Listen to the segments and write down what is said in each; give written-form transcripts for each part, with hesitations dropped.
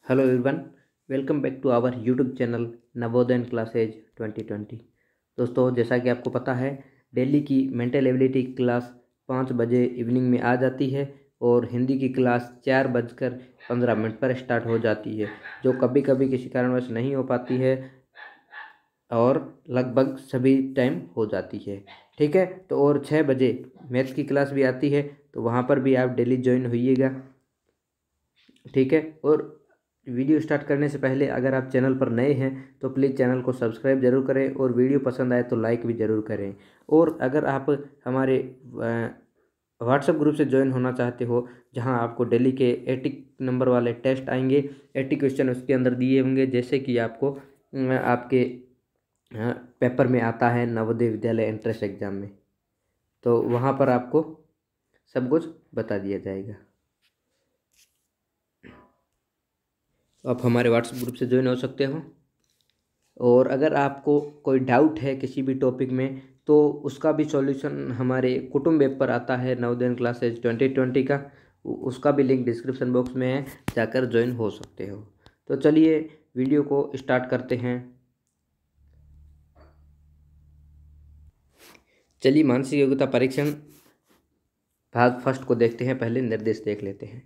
Hello everyone, welcome back to our YouTube channel Navodaya classes 2020। दोस्तों, जैसा कि आपको पता है, डेली की मेंटल एबिलिटी क्लास 5 बजे इवनिंग में आ जाती है और हिंदी की क्लास 4:15 पर स्टार्ट हो जाती है, जो कभी कभी किसी कारणवश नहीं हो पाती है और लगभग सभी टाइम हो जाती है। ठीक है, तो और 6 बजे मैथ्स की क्लास भी आती है, तो वहाँ पर भी आप डेली ज्वाइन होइएगा। ठीक है, और वीडियो स्टार्ट करने से पहले अगर आप चैनल पर नए हैं तो प्लीज़ चैनल को सब्सक्राइब जरूर करें और वीडियो पसंद आए तो लाइक भी ज़रूर करें। और अगर आप हमारे व्हाट्सएप ग्रुप से ज्वाइन होना चाहते हो, जहां आपको डेली के 80 नंबर वाले टेस्ट आएंगे, 80 क्वेश्चन उसके अंदर दिए होंगे, जैसे कि आपको आपके पेपर में आता है नवोदय विद्यालय एंट्रेंस एग्ज़ाम में, तो वहाँ पर आपको सब कुछ बता दिया जाएगा। आप हमारे व्हाट्सएप ग्रुप से ज्वाइन हो सकते हो। और अगर आपको कोई डाउट है किसी भी टॉपिक में, तो उसका भी सॉल्यूशन हमारे कुटुंब ऐप पर आता है नवोदय क्लासेज 2020 का। उसका भी लिंक डिस्क्रिप्शन बॉक्स में है, जाकर ज्वाइन हो सकते हो। तो चलिए वीडियो को स्टार्ट करते हैं। चलिए मानसिक योग्यता परीक्षण भाग फर्स्ट को देखते हैं। पहले निर्देश देख लेते हैं।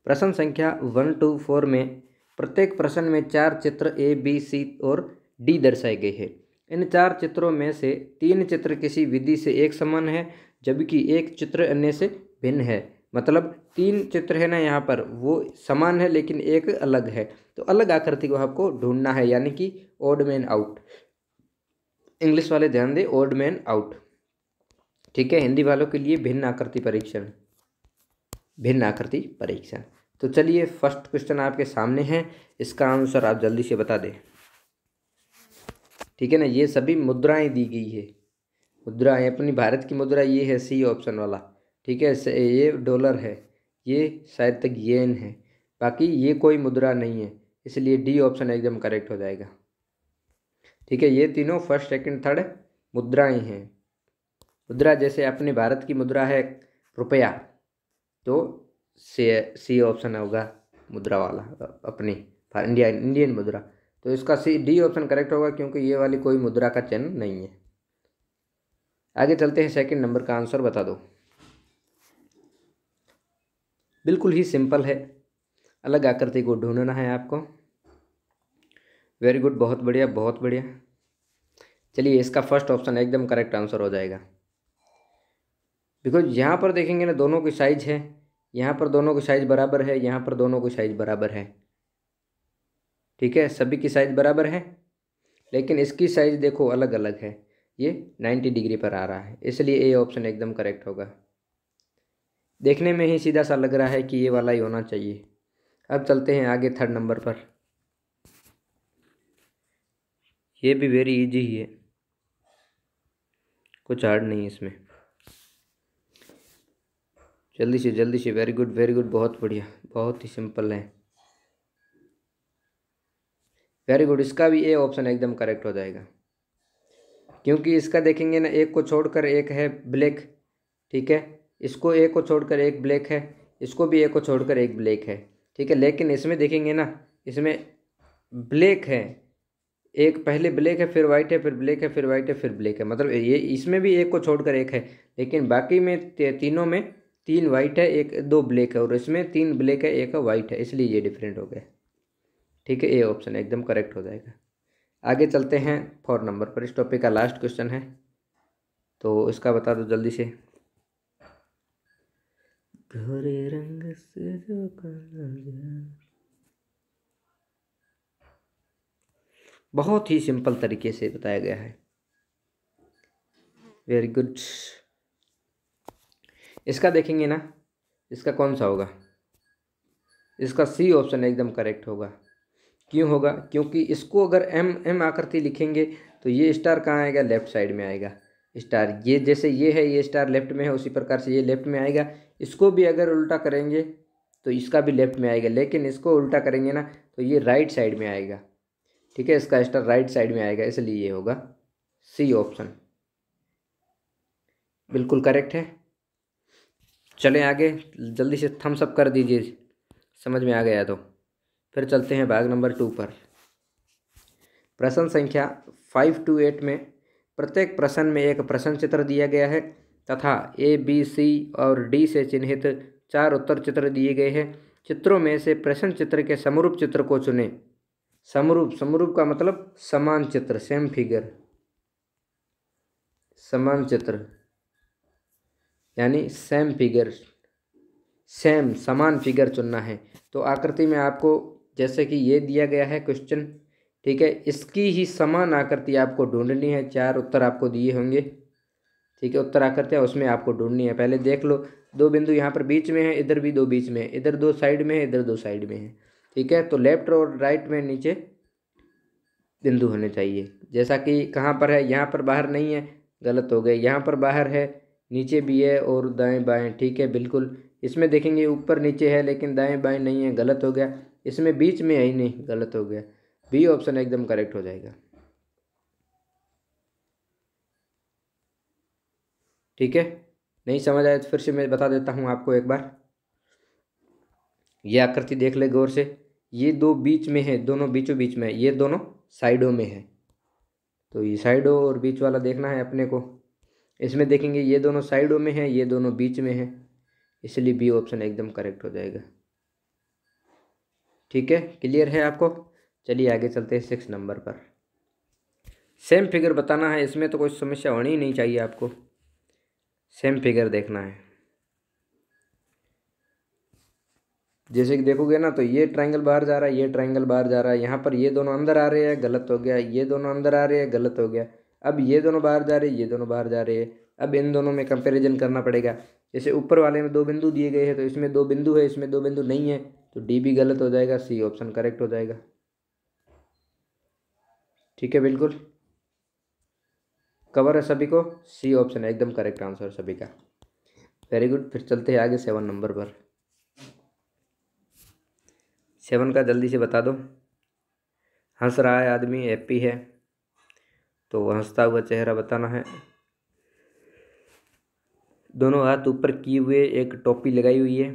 प्रश्न संख्या 1 to 4 में प्रत्येक प्रश्न में 4 चित्र ए, बी, सी और डी दर्शाए गए हैं। इन 4 चित्रों में से 3 चित्र किसी विधि से एक समान है, जबकि एक चित्र अन्य से भिन्न है। मतलब 3 चित्र है ना, यहाँ पर वो समान है लेकिन एक अलग है, तो अलग आकृति को आपको ढूंढना है, यानी कि ओड मैन आउट। इंग्लिश वाले ध्यान दें, ओड मैन आउट। ठीक है, हिंदी वालों के लिए भिन्न आकृति परीक्षण, भिन्न आकृति परीक्षण। तो चलिए फर्स्ट क्वेश्चन आपके सामने है, इसका आंसर आप जल्दी से बता दें। ठीक है ना, ये सभी मुद्राएं दी गई है। मुद्राएं, अपनी भारत की मुद्रा ये है, सी ऑप्शन वाला। ठीक है, ये डॉलर है, ये शायद तक येन है, बाकी ये कोई मुद्रा नहीं है, इसलिए डी ऑप्शन एकदम करेक्ट हो जाएगा। ठीक है, ये तीनों फर्स्ट सेकंड थर्ड मुद्राएं हैं। मुद्रा जैसे अपने भारत की मुद्रा है रुपया, तो सी ऑप्शन होगा मुद्रा वाला, अपनी इंडियन मुद्रा। तो इसका सी डी ऑप्शन करेक्ट होगा, क्योंकि ये वाली कोई मुद्रा का चिन्ह नहीं है। आगे चलते हैं, सेकंड नंबर का आंसर बता दो। बिल्कुल ही सिंपल है, अलग आकृति को ढूंढना है आपको। वेरी गुड, बहुत बढ़िया बहुत बढ़िया। चलिए इसका फर्स्ट ऑप्शन एकदम करेक्ट आंसर हो जाएगा, बिकॉज यहाँ पर देखेंगे ना, दोनों की साइज है, यहाँ पर दोनों की साइज बराबर है, यहाँ पर दोनों की साइज बराबर है। ठीक है, सभी की साइज बराबर है, लेकिन इसकी साइज देखो अलग अलग है। ये 90 डिग्री पर आ रहा है, इसलिए ए ऑप्शन एकदम करेक्ट होगा। देखने में ही सीधा सा लग रहा है कि ये वाला ही होना चाहिए। अब चलते हैं आगे थर्ड नंबर पर। ये भी वेरी इजी ही है, कुछ हार्ड नहीं है इसमें। जल्दी से, वेरी गुड, बहुत बढ़िया, बहुत ही सिंपल है। वेरी गुड, इसका भी ए ऑप्शन एकदम करेक्ट हो जाएगा, क्योंकि इसका देखेंगे ना, एक को छोड़कर एक है ब्लैक। ठीक है, इसको एक को छोड़कर एक ब्लैक है, इसको भी एक को छोड़कर एक ब्लैक है। ठीक है, लेकिन इसमें देखेंगे ना, इसमें ब्लैक है, एक पहले ब्लैक है, फिर वाइट है, फिर ब्लैक है, फिर वाइट है, फिर ब्लैक है। मतलब ये इसमें भी एक को छोड़कर एक है, लेकिन बाकी में तीनों में 3 वाइट है, एक 2 ब्लैक है, और इसमें 3 ब्लैक है, एक वाइट है, इसलिए ये डिफरेंट हो गया। ठीक है, ए ऑप्शन एकदम करेक्ट हो जाएगा। आगे चलते हैं 4 नंबर पर। इस टॉपिक का लास्ट क्वेश्चन है, तो इसका बता दो जल्दी से। गोरे रंग से जो बहुत ही सिंपल तरीके से बताया गया है। Very good. इसका देखेंगे ना, इसका कौन सा होगा? इसका सी ऑप्शन एकदम करेक्ट होगा। क्यों होगा? क्योंकि इसको अगर एम एम आकृति लिखेंगे तो ये स्टार कहाँ आएगा? लेफ्ट साइड में आएगा स्टार। ये जैसे ये है, ये स्टार लेफ्ट में है, उसी प्रकार से ये लेफ्ट में आएगा। इसको भी अगर उल्टा करेंगे तो इसका भी लेफ्ट में आएगा, लेकिन इसको उल्टा करेंगे ना तो ये राइट साइड में आएगा। ठीक है, इसका स्टार राइट साइड में आएगा, इसलिए ये होगा सी ऑप्शन। बिल्कुल करेक्ट है। चलें आगे, जल्दी से थम्स अप कर दीजिए समझ में आ गया तो। फिर चलते हैं भाग नंबर 2 पर। प्रश्न संख्या 5 to 8 में प्रत्येक प्रश्न में एक प्रश्न चित्र दिया गया है तथा ए बी सी और डी से चिन्हित 4 उत्तर चित्र दिए गए हैं। चित्रों में से प्रश्न चित्र के समरूप चित्र को चुनें। समरूप का मतलब समान चित्र, सेम फिगर, समान चित्र यानी सेम फिगर, समान फिगर चुनना है। तो आकृति में आपको जैसे कि ये दिया गया है क्वेश्चन, ठीक है, इसकी ही समान आकृति आपको ढूंढनी है। 4 उत्तर आपको दिए होंगे, ठीक है, उत्तर आकृति है उसमें आपको ढूंढनी है। पहले देख लो, 2 बिंदु यहाँ पर बीच में है, इधर भी 2 बीच में है, इधर 2 साइड में है, इधर 2 साइड में है, ठीक है। तो लेफ्ट और राइट में नीचे बिंदु होने चाहिए। जैसा कि कहाँ पर है, यहाँ पर बाहर नहीं है, गलत हो गए। यहाँ पर बाहर है, नीचे भी है और दाएं बाएं, ठीक है बिल्कुल। इसमें देखेंगे ऊपर नीचे है लेकिन दाएं बाएं नहीं है, गलत हो गया। इसमें बीच में है ही नहीं, गलत हो गया। बी ऑप्शन एकदम करेक्ट हो जाएगा, ठीक है। नहीं समझ आया तो फिर से मैं बता देता हूँ आपको एक बार। ये आकृति देख ले गौर से, ये 2 बीच में है, दोनों बीचों बीच में है, ये दोनों साइडों में है। तो ये साइडों और बीच वाला देखना है अपने को। इसमें देखेंगे ये दोनों साइडों में है, ये दोनों बीच में है, इसलिए बी ऑप्शन एकदम करेक्ट हो जाएगा, ठीक है। क्लियर है आपको? चलिए आगे चलते हैं 6 नंबर पर। सेम फिगर बताना है, इसमें तो कोई समस्या होनी ही नहीं चाहिए आपको। सेम फिगर देखना है। जैसे कि देखोगे ना, तो ये ट्रायंगल बाहर जा रहा है, ये ट्रायंगल बाहर जा रहा है, यहाँ पर ये दोनों अंदर आ रहे हैं, गलत हो गया। ये दोनों अंदर आ रहे हैं, गलत हो गया। अब ये दोनों बाहर जा रहे हैं, ये दोनों बाहर जा रहे हैं। अब इन दोनों में कंपैरिजन करना पड़ेगा। जैसे ऊपर वाले में 2 बिंदु दिए गए हैं, तो इसमें 2 बिंदु है, इसमें 2 बिंदु नहीं है, तो डी भी गलत हो जाएगा, सी ऑप्शन करेक्ट हो जाएगा, ठीक है बिल्कुल। कवर है सभी को, सी ऑप्शन एकदम करेक्ट आंसर सभी का, वेरी गुड। फिर चलते हैं आगे 7 नंबर पर। 7 का जल्दी से बता दो। हंस रहा है आदमी, हैप्पी है, तो हंसता हुआ चेहरा बताना है। दोनों हाथ ऊपर किए हुए, एक टोपी लगाई हुई है,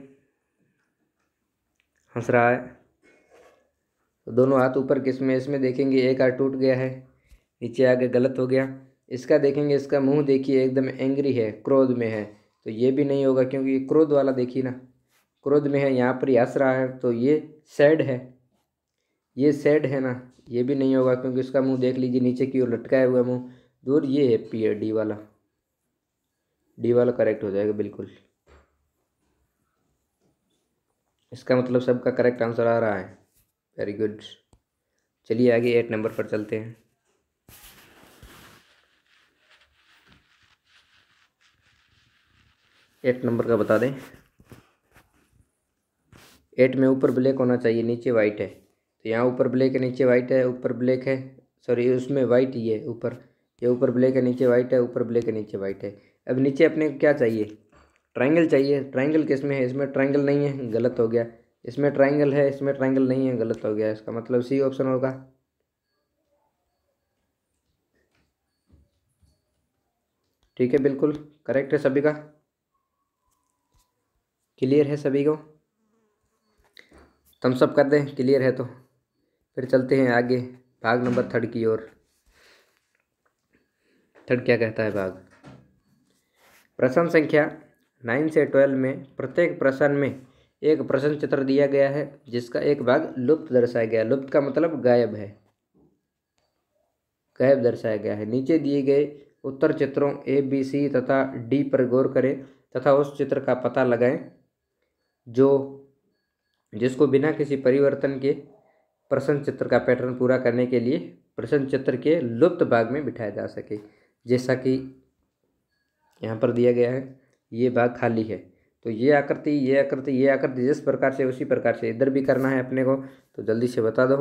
हंस रहा है। तो दोनों हाथ ऊपर किस में, इसमें देखेंगे एक हाथ टूट गया है, नीचे आगे गलत हो गया। इसका देखेंगे, इसका मुंह देखिए एकदम एंग्री है, क्रोध में है, तो ये भी नहीं होगा क्योंकि ये क्रोध वाला देखिए ना, क्रोध में है, यहाँ पर हंस रहा है, तो ये सैड है, ये सैड है ना, ये भी नहीं होगा क्योंकि इसका मुंह देख लीजिए नीचे की ओर लटकाया हुआ मुंह दूर, ये हैप्पी है, डी वाला, डी वाला करेक्ट हो जाएगा बिल्कुल। इसका मतलब सबका करेक्ट आंसर आ रहा है, वेरी गुड। चलिए आगे 8 नंबर पर चलते हैं। 8 नंबर का बता दें। 8 में ऊपर ब्लैक होना चाहिए, नीचे वाइट है, तो यहाँ ऊपर ब्लैक है, नीचे वाइट है, ऊपर ब्लैक है, सॉरी उसमें वाइट ही है ऊपर, ये ऊपर ब्लैक है, नीचे वाइट है, ऊपर ब्लैक है, नीचे वाइट है। अब नीचे अपने को क्या चाहिए, ट्रायंगल चाहिए। ट्रायंगल किस में है, इसमें ट्रायंगल नहीं है, गलत हो गया। इसमें ट्रायंगल है, इसमें ट्रायंगल नहीं है, गलत हो गया। इसका मतलब सी ऑप्शन होगा, ठीक है बिल्कुल करेक्ट है सभी का, क्लियर है सभी को, थम्स अप कर दें क्लियर है तो। फिर चलते हैं आगे भाग नंबर 3 की ओर। 3 क्या कहता है भाग। प्रश्न संख्या 9 से 12 में प्रत्येक प्रश्न में एक प्रश्न चित्र दिया गया है जिसका एक भाग लुप्त दर्शाया गया। लुप्त का मतलब गायब है, गायब दर्शाया गया है। नीचे दिए गए उत्तर चित्रों ए बी सी तथा डी पर गौर करें तथा उस चित्र का पता लगाएं जो जिसको बिना किसी परिवर्तन के प्रश्न चित्र का पैटर्न पूरा करने के लिए प्रश्न चित्र के लुप्त भाग में बिठाया जा सके। जैसा कि यहाँ पर दिया गया है, ये भाग खाली है, तो ये आकृति, ये आकृति, ये आकृति जिस प्रकार से उसी प्रकार से इधर भी करना है अपने को, तो जल्दी से बता दो।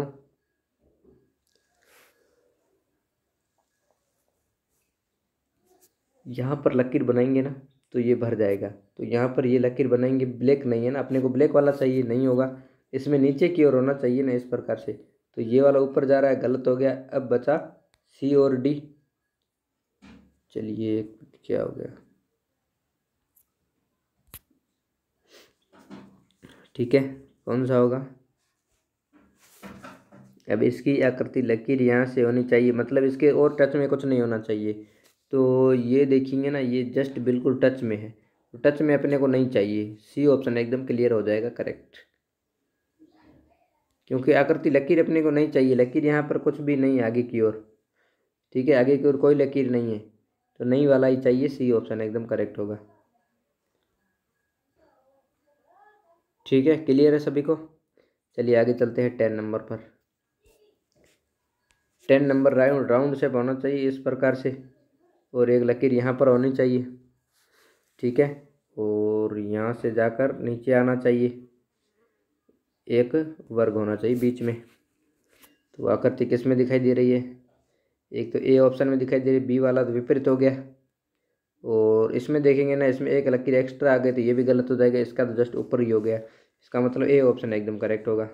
यहाँ पर लकीर बनाएंगे ना तो ये भर जाएगा, तो यहाँ पर ये लकीर बनाएंगे, ब्लैक नहीं है ना, अपने को ब्लैक वाला चाहिए, नहीं होगा। इसमें नीचे की ओर होना चाहिए ना इस प्रकार से, तो ये वाला ऊपर जा रहा है, गलत हो गया। अब बचा सी और डी। चलिए क्या हो गया, ठीक है, कौन सा होगा, अब इसकी आकृति लकीर यहाँ से होनी चाहिए, मतलब इसके और टच में कुछ नहीं होना चाहिए। तो ये देखेंगे ना, ये जस्ट बिल्कुल टच में है, तो टच में अपने को नहीं चाहिए। सी ऑप्शन एकदम क्लियर हो जाएगा करेक्ट, क्योंकि आकृति लकीर अपने को नहीं चाहिए। लकीर यहाँ पर कुछ भी नहीं है आगे की ओर, ठीक है, आगे की ओर कोई लकीर नहीं है, तो नहीं वाला ही चाहिए। सी ऑप्शन एकदम करेक्ट होगा। ठीक है, क्लियर है सभी को। चलिए आगे चलते हैं 10 नंबर पर। 10 नंबर राउंड राउंड शेप होना चाहिए इस प्रकार से, और एक लकीर यहाँ पर होनी चाहिए, ठीक है, और यहाँ से जाकर नीचे आना चाहिए, एक वर्ग होना चाहिए बीच में। तो आकृति किस में दिखाई दे रही है? एक तो ए ऑप्शन में दिखाई दे रही है, बी वाला तो विपरीत हो गया। और इसमें देखेंगे ना, इसमें एक लकीर एक्स्ट्रा आ गई तो ये भी गलत हो जाएगा, इसका तो जस्ट ऊपर ही हो गया। इसका मतलब ए ऑप्शन एकदम करेक्ट होगा।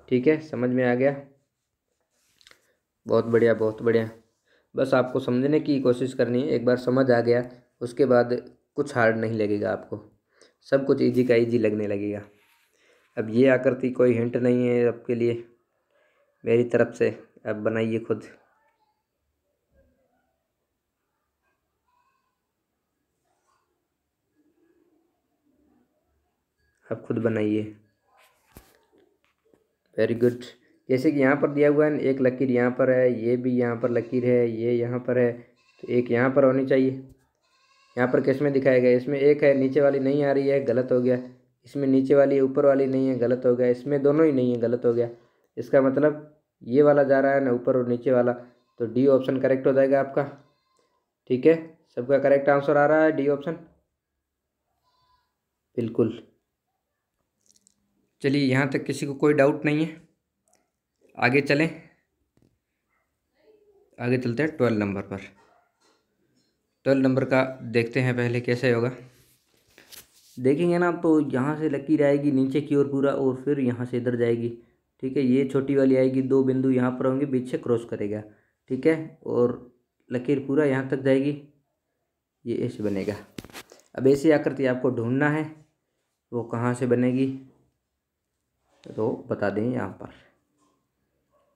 ठीक है, समझ में आ गया? बहुत बढ़िया बहुत बढ़िया। बस आपको समझने की कोशिश करनी है, एक बार समझ आ गया उसके बाद कुछ हार्ड नहीं लगेगा आपको, सब कुछ इजी का इजी लगने लगेगा। अब ये आकृति कोई हिंट नहीं है आपके लिए मेरी तरफ से, अब बनाइए खुद। आप खुद बनाइए। Very good. जैसे कि यहाँ पर दिया हुआ है, एक लकीर यहाँ पर है, ये भी यहाँ पर लकीर है, ये यहाँ पर है, तो एक यहाँ पर होनी चाहिए। यहाँ पर किस में दिखाया गया? इसमें एक है, नीचे वाली नहीं आ रही है, गलत हो गया। इसमें नीचे वाली ऊपर वाली नहीं है, गलत हो गया। इसमें दोनों ही नहीं है, गलत हो गया। इसका मतलब ये वाला जा रहा है ना ऊपर और नीचे वाला, तो डी ऑप्शन करेक्ट हो जाएगा आपका। ठीक है, सबका करेक्ट आंसर आ रहा है डी ऑप्शन, बिल्कुल। चलिए यहाँ तक किसी को कोई डाउट नहीं है, आगे चलें। आगे चलते हैं 12 नंबर पर। 12 नंबर का देखते हैं पहले कैसे होगा। देखेंगे ना, तो यहाँ से लकीर आएगी नीचे की ओर पूरा, और फिर यहाँ से इधर जाएगी। ठीक है, ये छोटी वाली आएगी, दो बिंदु यहाँ पर होंगे, बीच से क्रॉस करेगा। ठीक है, और लकीर पूरा यहाँ तक जाएगी, ये ऐसे बनेगा। अब ऐसी आकृति आपको ढूंढना है, वो कहाँ से बनेगी तो बता दें, यहाँ पर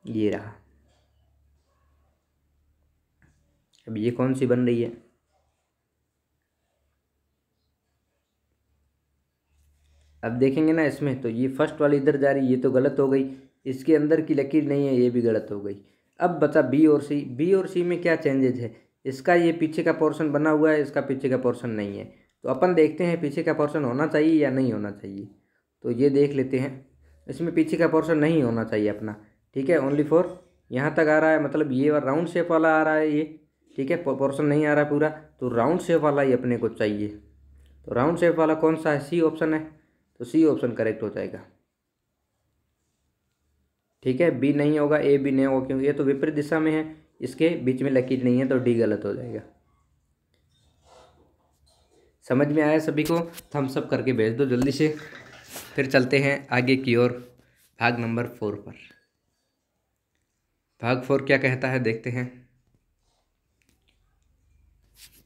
ये रहा। अब ये कौन सी बन रही है? अब देखेंगे ना इसमें, तो ये फर्स्ट वाली इधर जा रही, ये तो गलत हो गई। इसके अंदर की लकीर नहीं है, ये भी गलत हो गई। अब बचा बी और सी। बी और सी में क्या चेंजेज है? इसका ये पीछे का पोर्शन बना हुआ है, इसका पीछे का पोर्शन नहीं है। तो अपन देखते हैं पीछे का पोर्शन होना चाहिए या नहीं होना चाहिए। तो ये देख लेते हैं, इसमें पीछे का पोर्शन नहीं होना चाहिए अपना। ठीक है, ओनली फॉर यहाँ तक आ रहा है, मतलब ये राउंड शेप वाला आ रहा है ये। ठीक है, पोर्शन नहीं आ रहा पूरा, तो राउंड शेप वाला ही अपने को चाहिए। तो राउंड शेप वाला कौन सा है? सी ऑप्शन है, तो सी ऑप्शन करेक्ट हो जाएगा। ठीक है, बी नहीं होगा, ए भी नहीं होगा, क्योंकि ये तो विपरीत दिशा में है, इसके बीच में लकीर नहीं है, तो डी गलत हो जाएगा। समझ में आया सभी को? थम्स अप करके भेज दो जल्दी से। फिर चलते हैं आगे की ओर, भाग नंबर 4 पर। भाग 4 क्या कहता है देखते हैं।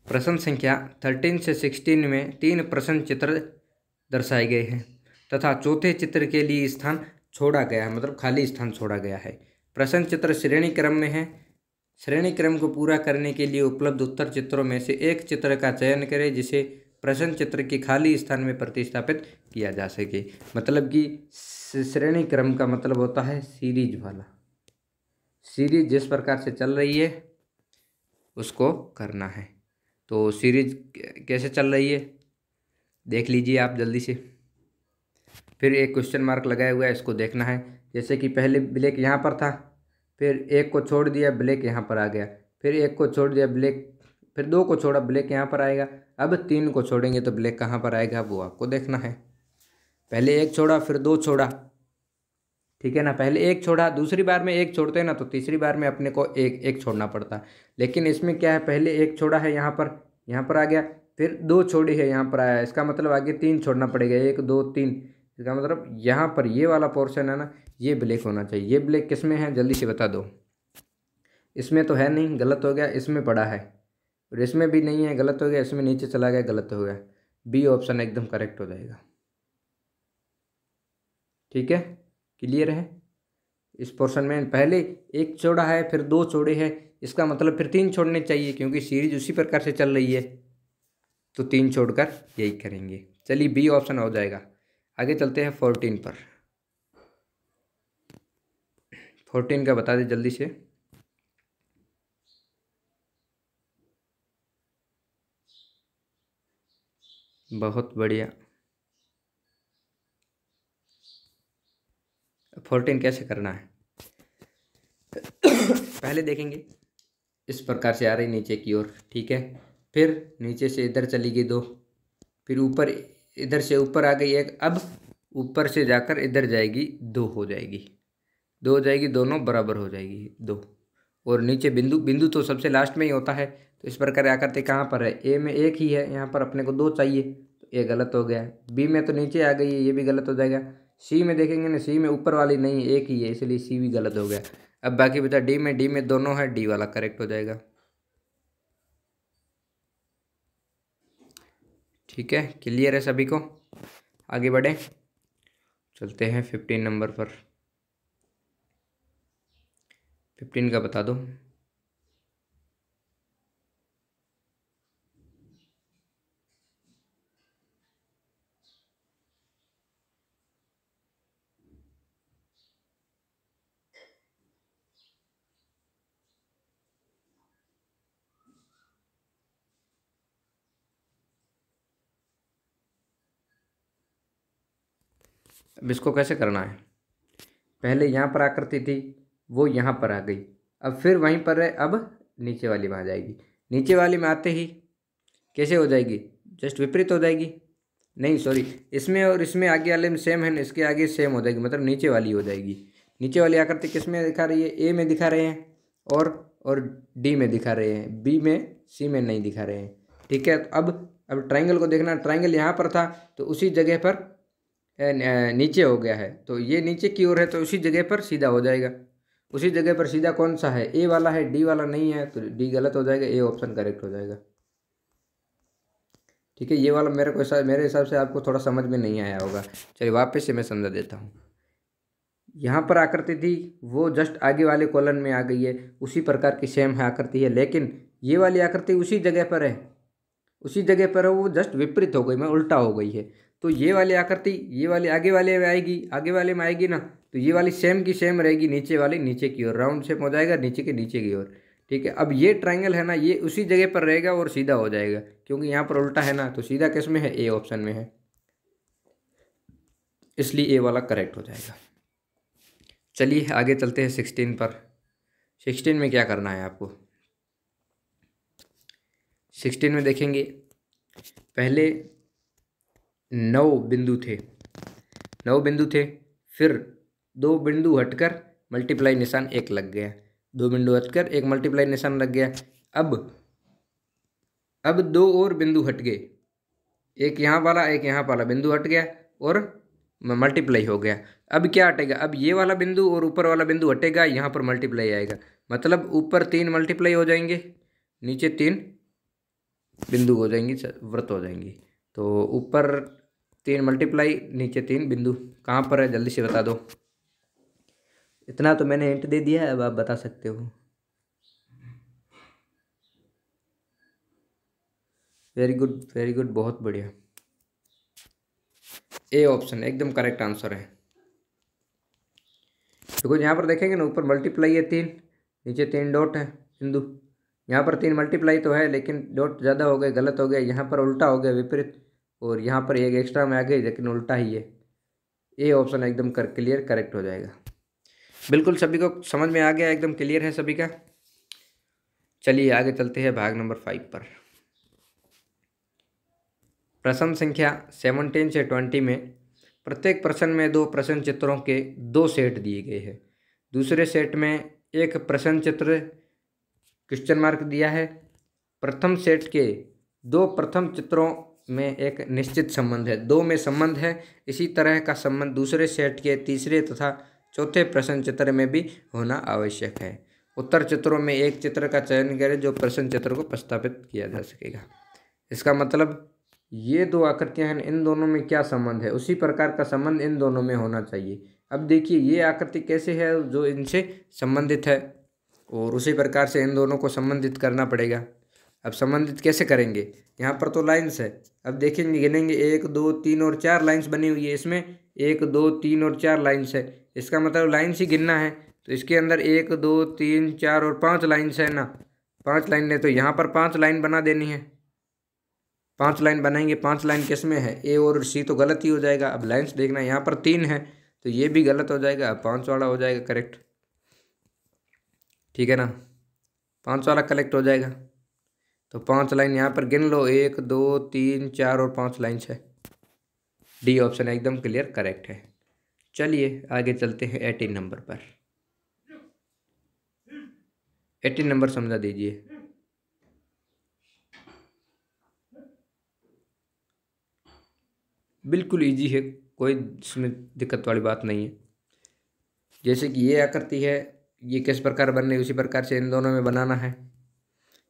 प्रश्न संख्या 13 से 16 में 3 प्रश्न चित्र दर्शाए गए हैं तथा चौथे चित्र के लिए स्थान छोड़ा गया है, मतलब खाली स्थान छोड़ा गया है। प्रश्न चित्र श्रेणी क्रम में है। श्रेणी क्रम को पूरा करने के लिए उपलब्ध उत्तर चित्रों में से एक चित्र का चयन करें जिसे प्रश्न चित्र के खाली स्थान में प्रतिस्थापित किया जा सके। मतलब कि श्रेणी क्रम का मतलब होता है सीरीज वाला। सीरीज जिस प्रकार से चल रही है उसको करना है। तो सीरीज कैसे चल रही है देख लीजिए आप जल्दी से। फिर एक क्वेश्चन मार्क लगाया हुआ है, इसको देखना है। जैसे कि पहले ब्लैक यहाँ पर था, फिर एक को छोड़ दिया, ब्लैक यहाँ पर आ गया, फिर एक को छोड़ दिया ब्लैक, फिर दो को छोड़ा, ब्लैक यहाँ पर आएगा। अब 3 को छोड़ेंगे तो ब्लैक कहाँ पर आएगा वो आपको देखना है। पहले एक छोड़ा, फिर 2 छोड़ा, ठीक है ना। पहले एक छोड़ा, दूसरी बार में एक छोड़ते हैं ना, तो तीसरी बार में अपने को एक एक छोड़ना पड़ता है। लेकिन इसमें क्या है, पहले एक छोड़ा है यहाँ पर आ गया, फिर 2 छोड़ी है यहाँ पर आया, इसका मतलब आगे 3 छोड़ना पड़ेगा, 1 2 3। इसका मतलब यहाँ पर ये वाला पोर्शन है ना, ये ब्लैक होना चाहिए। ये ब्लैक किस में है जल्दी से बता दो। इसमें तो है नहीं, गलत हो गया। इसमें पड़ा है और इसमें भी नहीं है, गलत हो गया। इसमें नीचे चला गया, गलत हो गया। बी ऑप्शन एकदम करेक्ट हो जाएगा। ठीक है, क्लियर है। इस पोर्शन में पहले एक छोड़ा है, फिर दो छोड़े हैं, इसका मतलब फिर तीन छोड़ने चाहिए क्योंकि सीरीज उसी प्रकार से चल रही है, तो तीन छोड़कर यही करेंगे। चलिए बी ऑप्शन हो जाएगा। आगे चलते हैं 14 पर। 14 का बता दें जल्दी से। बहुत बढ़िया। 14 कैसे करना है पहले देखेंगे। इस प्रकार से आ रही नीचे की ओर, ठीक है। फिर नीचे से इधर चली गई दो, फिर ऊपर, इधर से ऊपर आ गई एक, अब ऊपर से जाकर इधर जाएगी, दो हो जाएगी, दो हो जाएगी, दोनों बराबर हो जाएगी दो। और नीचे बिंदु, बिंदु तो सबसे लास्ट में ही होता है, तो इस प्रकार आकृति कहाँ पर है, ए में एक ही है, यहाँ पर अपने को दो चाहिए, तो ये गलत हो गया। बी में तो नीचे आ गई है, ये भी गलत हो जाएगा। सी में देखेंगे ना, सी में ऊपर वाली नहीं है, एक ही है, इसलिए सी भी गलत हो गया। अब बाकी बचा डी में, डी में दोनों है, डी वाला करेक्ट हो जाएगा। ठीक है, क्लियर है सभी को। आगे बढ़े, चलते हैं 15 नंबर पर। 15 का बता दो। अब इसको कैसे करना है, पहले यहाँ पर आकृति थी, वो यहाँ पर आ गई, अब फिर वहीं पर है, अब नीचे वाली में आ जाएगी। नीचे वाली में आते ही कैसे हो जाएगी, जस्ट विपरीत हो जाएगी, नहीं सॉरी, इसमें और इसमें आगे वाले में सेम है ना, इसके आगे सेम हो जाएगी, मतलब नीचे वाली हो जाएगी। नीचे वाली आकृति किस में दिखा रही है, ए में दिखा रहे हैं, और डी में दिखा रहे हैं, बी में, सी में नहीं दिखा रहे हैं। ठीक है, तो अब ट्राइंगल को देखना, ट्राइंगल यहाँ पर था तो उसी जगह पर नीचे हो गया है, तो ये नीचे की ओर है, तो उसी जगह पर सीधा हो जाएगा। उसी जगह पर सीधा कौन सा है, ए वाला है, डी वाला नहीं है, तो डी गलत हो जाएगा, ए ऑप्शन करेक्ट हो जाएगा। ठीक है, ये वाला मेरे हिसाब से आपको थोड़ा समझ में नहीं आया होगा, चलिए वापस से मैं समझा देता हूँ। यहाँ पर आकृति थी, वो जस्ट आगे वाले कॉलम में आ गई है, उसी प्रकार की सेम है आकृति है, लेकिन ये वाली आकृति उसी जगह पर है, उसी जगह पर है, वो जस्ट विपरीत हो गई, मैं उल्टा हो गई है। तो ये वाली आकृति ये वाली आगे वाले में आएगी, आगे वाले में आएगी ना, तो ये वाली सेम की सेम रहेगी, नीचे वाली नीचे की ओर, राउंड शेप हो जाएगा, नीचे के नीचे की ओर। ठीक है, अब ये ट्राइंगल है ना, ये उसी जगह पर रहेगा और सीधा हो जाएगा, क्योंकि यहाँ पर उल्टा है ना, तो सीधा किस में है, ए ऑप्शन में है, इसलिए ए वाला करेक्ट हो जाएगा। चलिए आगे चलते हैं 16 पर। 16 में क्या करना है आपको, 16 में देखेंगे, पहले 9 बिंदु थे, 9 बिंदु थे, फिर 2 बिंदु हटकर मल्टीप्लाई निशान एक लग गया, 2 बिंदु हटकर एक मल्टीप्लाई निशान लग गया। अब 2 और बिंदु हट गए, एक यहाँ वाला एक यहाँ वाला बिंदु हट गया और मल्टीप्लाई हो गया। अब क्या हटेगा, अब ये वाला बिंदु और ऊपर वाला बिंदु हटेगा, यहाँ पर मल्टीप्लाई आएगा, मतलब ऊपर 3 मल्टीप्लाई हो जाएंगे, नीचे 3 बिंदु हो जाएंगी, वृत्त हो जाएंगी। तो ऊपर 3 मल्टीप्लाई, नीचे 3 बिंदु, कहाँ पर है जल्दी से बता दो। इतना तो मैंने हिंट दे दिया है, अब आप बता सकते हो। वेरी गुड वेरी गुड, बहुत बढ़िया, ए ऑप्शन एकदम करेक्ट आंसर है। देखो यहाँ पर देखेंगे ना, ऊपर मल्टीप्लाई है 3, नीचे 3 डॉट है बिंदु, यहाँ पर 3 मल्टीप्लाई तो है, लेकिन डॉट ज़्यादा हो गए, गलत हो गया, यहाँ पर उल्टा हो गया विपरीत, और यहाँ पर एक एक्स्ट्रा में आ गई, लेकिन उल्टा ही है। ए ऑप्शन एकदम क्लियर करेक्ट हो जाएगा। बिल्कुल सभी को समझ में आ गया, एकदम क्लियर है सभी का। चलिए आगे चलते हैं भाग नंबर 5 पर। प्रश्न संख्या 17 से 20 में प्रत्येक प्रश्न में 2 प्रश्न चित्रों के 2 सेट दिए गए हैं। दूसरे सेट में एक प्रश्न चित्र क्वेश्चन मार्क दिया है। प्रथम सेट के 2 प्रथम चित्रों में एक निश्चित संबंध है, 2 में संबंध है, इसी तरह का संबंध दूसरे सेट के तीसरे तथा चौथे प्रश्न चित्र में भी होना आवश्यक है। उत्तर चित्रों में एक चित्र का चयन करें जो प्रश्न चित्र को प्रस्तावित किया जा सकेगा। इसका मतलब ये 2 आकृतियां हैं, इन दोनों में क्या संबंध है, उसी प्रकार का संबंध इन दोनों में होना चाहिए। अब देखिए ये आकृति कैसे है जो इनसे संबंधित है, और उसी प्रकार से इन दोनों को संबंधित करना पड़ेगा। अब संबंधित कैसे करेंगे, यहाँ पर तो लाइन्स है। अब देखेंगे, गिनेंगे 1 2 3 और 4 लाइन्स बनी हुई है, इसमें 1 2 3 और 4 लाइन्स है। इसका मतलब लाइन्स ही गिनना है, तो इसके अंदर 1 2 3 4 और 5 लाइन्स है ना, 5 लाइन है, तो यहाँ पर 5 लाइन बना देनी है। 5 लाइन बनाएंगे। 5 लाइन किस में है, ए और सी तो गलत ही हो जाएगा। अब लाइन्स देखना, यहाँ पर 3 है तो ये भी गलत हो जाएगा, 5 वाला हो जाएगा करेक्ट, ठीक है ना, 5 वाला करेक्ट हो जाएगा। तो 5 लाइन यहाँ पर गिन लो, 1 2 3 4 और 5 लाइन्स है। डी ऑप्शन एकदम क्लियर करेक्ट है। चलिए आगे चलते हैं 18 नंबर पर। 18 नंबर समझा दीजिए। बिल्कुल इजी है, कोई इसमें दिक्कत वाली बात नहीं है। जैसे कि ये आकृति है, ये किस प्रकार बन रही है उसी प्रकार से इन दोनों में बनाना है।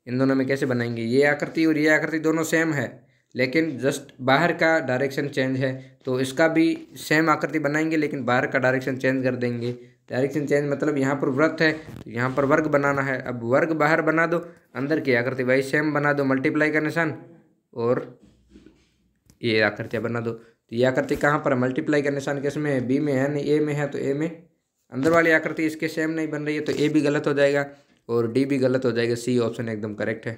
इन दोनों में कैसे बनाएंगे, ये आकृति और ये आकृति दोनों सेम है, लेकिन जस्ट बाहर का डायरेक्शन चेंज है, तो इसका भी सेम आकृति बनाएंगे लेकिन बाहर का डायरेक्शन चेंज कर देंगे। डायरेक्शन चेंज मतलब यहाँ पर वृत्त है तो यहाँ पर वर्ग बनाना है। अब वर्ग बाहर बना दो, अंदर की आकृति वही सेम बना दो, मल्टीप्लाई का निशान, और ये आकृतियाँ बना दो। तो ये आकृति कहाँ पर है, मल्टीप्लाई का निशान किस में है, बी में है, नहीं ए में है, तो ए में अंदर वाली आकृति इसके सेम नहीं बन रही है, तो ए भी गलत हो जाएगा और डी भी गलत हो जाएगा। सी ऑप्शन एकदम करेक्ट है,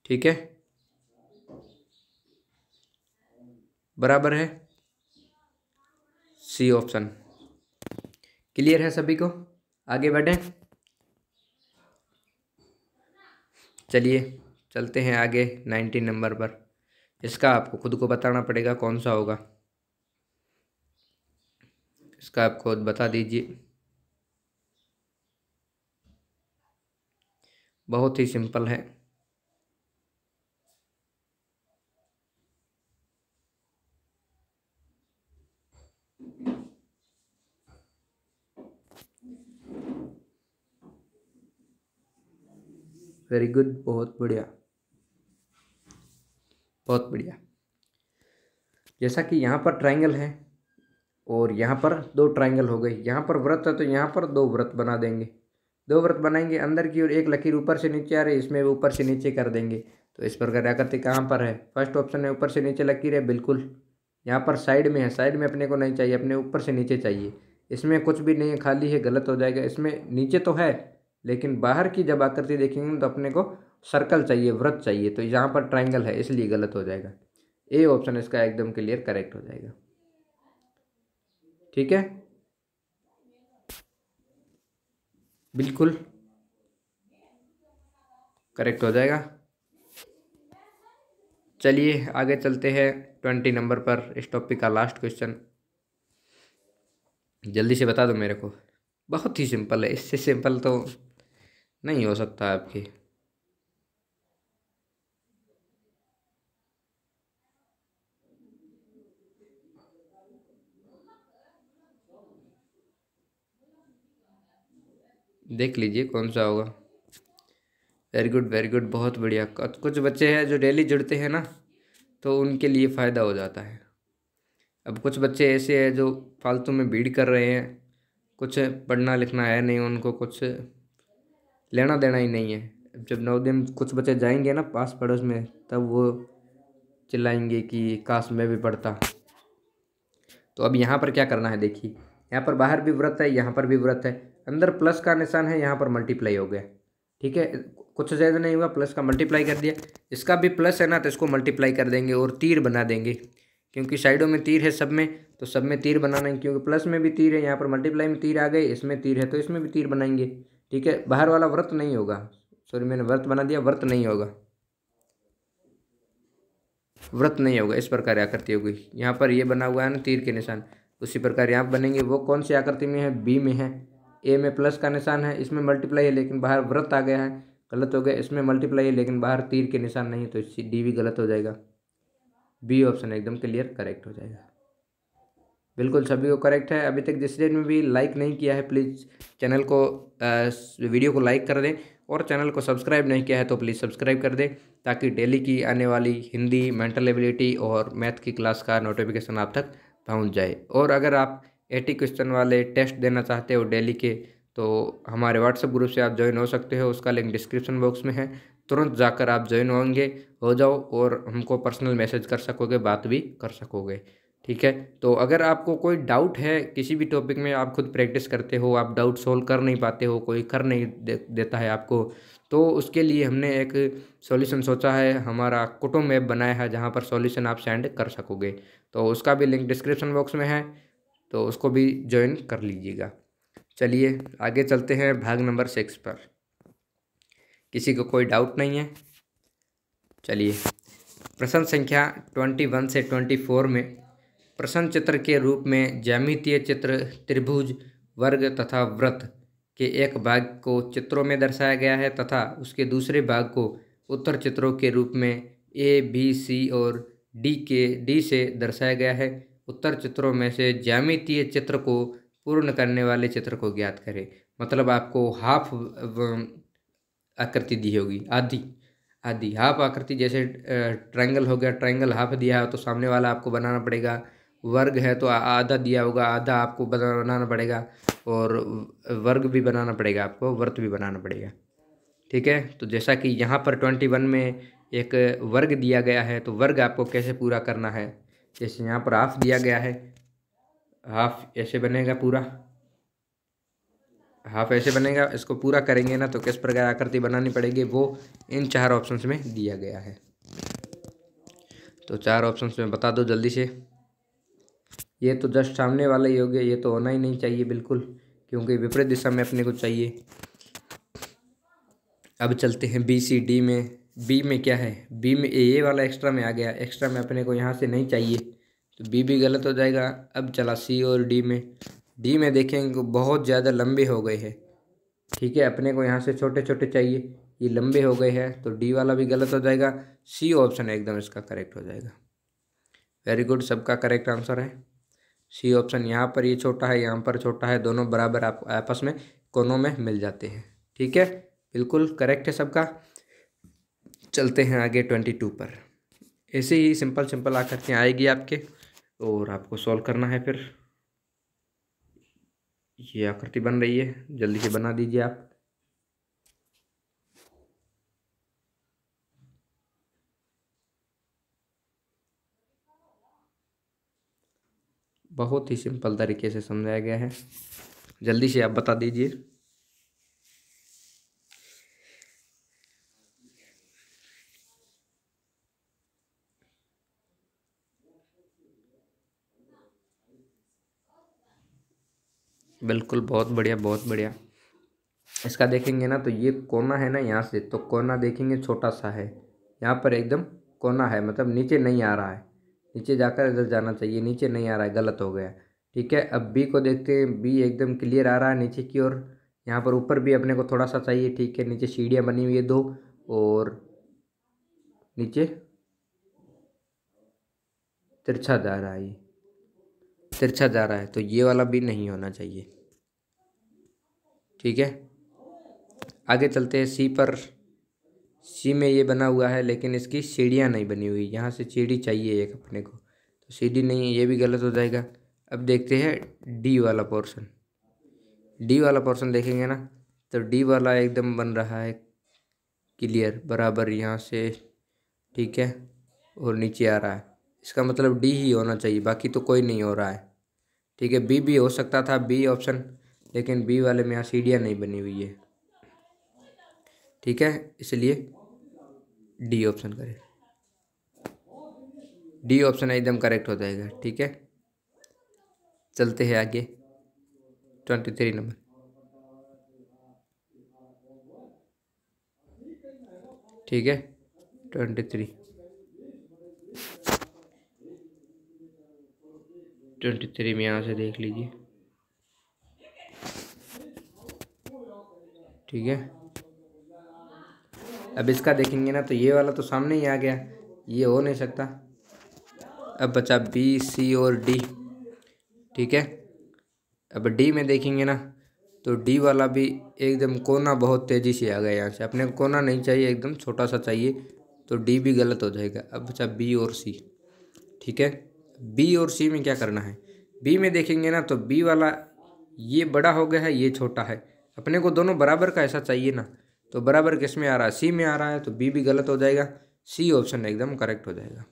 ठीक है, बराबर है सी ऑप्शन। क्लियर है सभी को, आगे बढ़ें। चलिए चलते हैं आगे 19 नंबर पर। इसका आपको खुद को बताना पड़ेगा कौन सा होगा, इसका आप खुद बता दीजिए। बहुत ही सिंपल है। वेरी गुड, बहुत बढ़िया, बहुत बढ़िया। जैसा कि यहाँ पर ट्रायंगल है और यहाँ पर 2 ट्रायंगल हो गए, यहाँ पर वृत्त है तो यहाँ पर 2 वृत्त बना देंगे। 2 वृत्त बनाएंगे, अंदर की ओर एक लकीर ऊपर से नीचे आ रही है, इसमें ऊपर से नीचे कर देंगे। तो इस प्रकार आकृति कहाँ पर है, फर्स्ट ऑप्शन है, ऊपर से नीचे लकीर है, बिल्कुल। यहाँ पर साइड में है, साइड में अपने को नहीं चाहिए, अपने ऊपर से नीचे चाहिए। इसमें कुछ भी नहीं है, खाली है, गलत हो जाएगा। इसमें नीचे तो है लेकिन बाहर की जब आकृति देखेंगे तो अपने को सर्कल चाहिए, वृत्त चाहिए, तो यहाँ पर ट्रायंगल है इसलिए गलत हो जाएगा। ए ऑप्शन इसका एकदम क्लियर करेक्ट हो जाएगा, ठीक है, बिल्कुल करेक्ट हो जाएगा। चलिए आगे चलते हैं 20 नंबर पर। इस टॉपिक का लास्ट क्वेश्चन जल्दी से बता दो मेरे को, बहुत ही सिंपल है, इससे सिंपल तो नहीं हो सकता आपकी। देख लीजिए कौन सा होगा। वेरी गुड, वेरी गुड, बहुत बढ़िया। कुछ बच्चे हैं जो डेली जुड़ते हैं ना, तो उनके लिए फ़ायदा हो जाता है। अब कुछ बच्चे ऐसे हैं जो फालतू में भीड़ कर रहे हैं, कुछ पढ़ना लिखना है नहीं, उनको कुछ लेना देना ही नहीं है। जब नवोदय में कुछ बच्चे जाएंगे ना पास पड़ोस में, तब वो चिल्लाएंगे कि काश मैं भी पढ़ता। तो अब यहाँ पर क्या करना है, देखिए यहाँ पर बाहर भी वृत्त है, यहाँ पर भी वृत्त है, अंदर प्लस का निशान है, यहाँ पर मल्टीप्लाई हो गया, ठीक है, कुछ ज़्यादा नहीं हुआ, प्लस का मल्टीप्लाई कर दिया। इसका भी प्लस है ना, तो इसको मल्टीप्लाई कर देंगे और तीर बना देंगे, क्योंकि साइडों में तीर है सब में, तो सब में तीर बनाना है, क्योंकि प्लस में भी तीर है, यहाँ पर मल्टीप्लाई में तीर आ गए, इसमें तीर है तो इसमें भी तीर बनाएंगे, ठीक है। बाहर वाला वृत्त नहीं होगा, सॉरी मैंने वृत्त बना दिया, वृत्त नहीं होगा, वृत्त नहीं होगा। इस प्रकार आकृति होगी, यहाँ पर ये बना हुआ है ना तीर के निशान, उसी प्रकार यहाँ बनेंगे। वो कौन सी आकृति में है, बी में है। ए में प्लस का निशान है, इसमें मल्टीप्लाई है लेकिन बाहर वृत्त आ गया है, गलत हो गया। इसमें मल्टीप्लाई है लेकिन बाहर तीर के निशान नहीं, तो इससे डी भी गलत हो जाएगा। बी ऑप्शन एकदम क्लियर करेक्ट हो जाएगा, बिल्कुल सभी को करेक्ट है। अभी तक जिस ने भी लाइक नहीं किया है प्लीज़ चैनल को, वीडियो को लाइक कर दें, और चैनल को सब्सक्राइब नहीं किया है तो प्लीज़ सब्सक्राइब कर दें, ताकि डेली की आने वाली हिंदी, मेंटल एबिलिटी और मैथ की क्लास का नोटिफिकेशन आप तक पहुंच जाए। और अगर आप 80 क्वेश्चन वाले टेस्ट देना चाहते हो डेली के, तो हमारे व्हाट्सएप ग्रुप से आप ज्वाइन हो सकते हो। उसका लिंक डिस्क्रिप्शन बॉक्स में है, तुरंत जाकर आप ज्वाइन होंगे, हो जाओ और हमको पर्सनल मैसेज कर सकोगे, बात भी कर सकोगे। ठीक है, तो अगर आपको कोई डाउट है किसी भी टॉपिक में, आप खुद प्रैक्टिस करते हो, आप डाउट सोल्व कर नहीं पाते हो, कोई कर नहीं देता है आपको, तो उसके लिए हमने एक सॉल्यूशन सोचा है, हमारा कुटुंब ऐप बनाया है जहाँ पर सॉल्यूशन आप सेंड कर सकोगे। तो उसका भी लिंक डिस्क्रिप्शन बॉक्स में है, तो उसको भी ज्वाइन कर लीजिएगा। चलिए आगे चलते हैं भाग नंबर 6 पर। किसी को कोई डाउट नहीं है? चलिए, प्रश्न संख्या 21 से 24 में प्रश्न चित्र के रूप में ज्यामितीय चित्र त्रिभुज, वर्ग तथा वृत्त के एक भाग को चित्रों में दर्शाया गया है तथा उसके दूसरे भाग को उत्तर चित्रों के रूप में ए, बी, सी और डी से दर्शाया गया है। उत्तर चित्रों में से ज्यामितीय चित्र को पूर्ण करने वाले चित्र को ज्ञात करें। मतलब आपको हाफ आकृति दी होगी, आधी हाफ आकृति, जैसे ट्रायंगल हो गया, ट्रायंगल हाफ दिया है तो सामने वाला आपको बनाना पड़ेगा। वर्ग है तो आधा दिया होगा, आधा आपको बनाना पड़ेगा, और वर्ग भी बनाना पड़ेगा आपको, वृत्त भी बनाना पड़ेगा। ठीक है, तो जैसा कि यहाँ पर 21 में एक वर्ग दिया गया है, तो वर्ग आपको कैसे पूरा करना है। जैसे यहाँ पर हाफ दिया गया है, हाफ ऐसे बनेगा, पूरा हाफ ऐसे बनेगा। इसको पूरा करेंगे ना तो किस प्रकार आकृति बनानी पड़ेगी, वो इन 4 ऑप्शंस में दिया गया है। तो 4 ऑप्शंस में बता दो जल्दी से। ये तो जस्ट सामने वाला ही हो गया, ये तो होना ही नहीं चाहिए बिल्कुल, क्योंकि विपरीत दिशा में अपने को चाहिए। अब चलते हैं बी, सी, डी में। बी में क्या है, बी में ये वाला एक्स्ट्रा में आ गया, एक्स्ट्रा में अपने को यहाँ से नहीं चाहिए, तो बी भी गलत हो जाएगा। अब चला सी और डी में। डी में देखेंगे बहुत ज़्यादा लंबे हो गए हैं। ठीक है, अपने को यहाँ से छोटे छोटे चाहिए, ये लंबे हो गए हैं, तो डी वाला भी गलत हो जाएगा। सी ऑप्शन एकदम इसका करेक्ट हो जाएगा। वेरी गुड, सबका करेक्ट आंसर है सी ऑप्शन। यहाँ पर ये छोटा है, यहाँ पर छोटा है, दोनों बराबर आप आपस में कोनों में मिल जाते हैं। ठीक है, बिल्कुल करेक्ट है सबका। चलते हैं आगे 22 पर। ऐसे ही सिंपल सिंपल आकृतियाँ आएगी आपके, और आपको सॉल्व करना है। फिर ये आकृति बन रही है, जल्दी से बना दीजिए आप। बहुत ही सिंपल तरीके से समझाया गया है, जल्दी से आप बता दीजिए। बिल्कुल, बहुत बढ़िया बहुत बढ़िया। इसका देखेंगे ना तो ये कोना है ना, यहाँ से तो कोना देखेंगे छोटा सा है, यहाँ पर एकदम कोना है, मतलब नीचे नहीं आ रहा है, नीचे जाकर इधर जाना चाहिए, नीचे नहीं आ रहा है, गलत हो गया। ठीक है, अब बी को देखते हैं। बी एकदम क्लियर आ रहा है नीचे की ओर, यहाँ पर ऊपर भी अपने को थोड़ा सा चाहिए। ठीक है, नीचे सीढ़ियाँ बनी हुई है 2, और नीचे तिरछा जा रहा है, ये तिरछा जा रहा है, तो ये वाला भी नहीं होना चाहिए। ठीक है, आगे चलते हैं सी पर। सी में ये बना हुआ है, लेकिन इसकी सीढ़ियाँ नहीं बनी हुई, यहाँ से सीढ़ी चाहिए एक अपने को, तो सीढ़ी नहीं है, ये भी गलत हो जाएगा। अब देखते हैं डी वाला पोर्शन। डी वाला पोर्शन देखेंगे ना तो डी वाला एकदम बन रहा है क्लियर, बराबर यहाँ से। ठीक है, और नीचे आ रहा है, इसका मतलब डी ही होना चाहिए, बाकी तो कोई नहीं हो रहा है। ठीक है, बी भी हो सकता था, बी ऑप्शन, लेकिन बी वाले में यहाँ सीढ़ियाँ नहीं बनी हुई है। ठीक है, इसलिए डी ऑप्शन करें, डी ऑप्शन एकदम करेक्ट हो जाएगा। ठीक है, चलते हैं आगे 23 नंबर। ठीक है, 23 में यहाँ से देख लीजिए। ठीक है, अब इसका देखेंगे ना तो ये वाला तो सामने ही आ गया, ये हो नहीं सकता। अब बचा बी, सी और डी। ठीक है, अब डी में देखेंगे ना तो डी वाला भी एकदम कोना बहुत तेज़ी से आ गया, यहाँ से अपने को कोना नहीं चाहिए, एकदम छोटा सा चाहिए, तो डी भी गलत हो जाएगा। अब बचा बी और सी। ठीक है, बी और सी में क्या करना है, बी में देखेंगे ना तो बी वाला ये बड़ा हो गया है, ये छोटा है, अपने को दोनों बराबर का ऐसा चाहिए ना, तो बराबर किस में आ रहा है, सी में आ रहा है, तो बी भी गलत हो जाएगा, सी ऑप्शन एकदम करेक्ट हो जाएगा।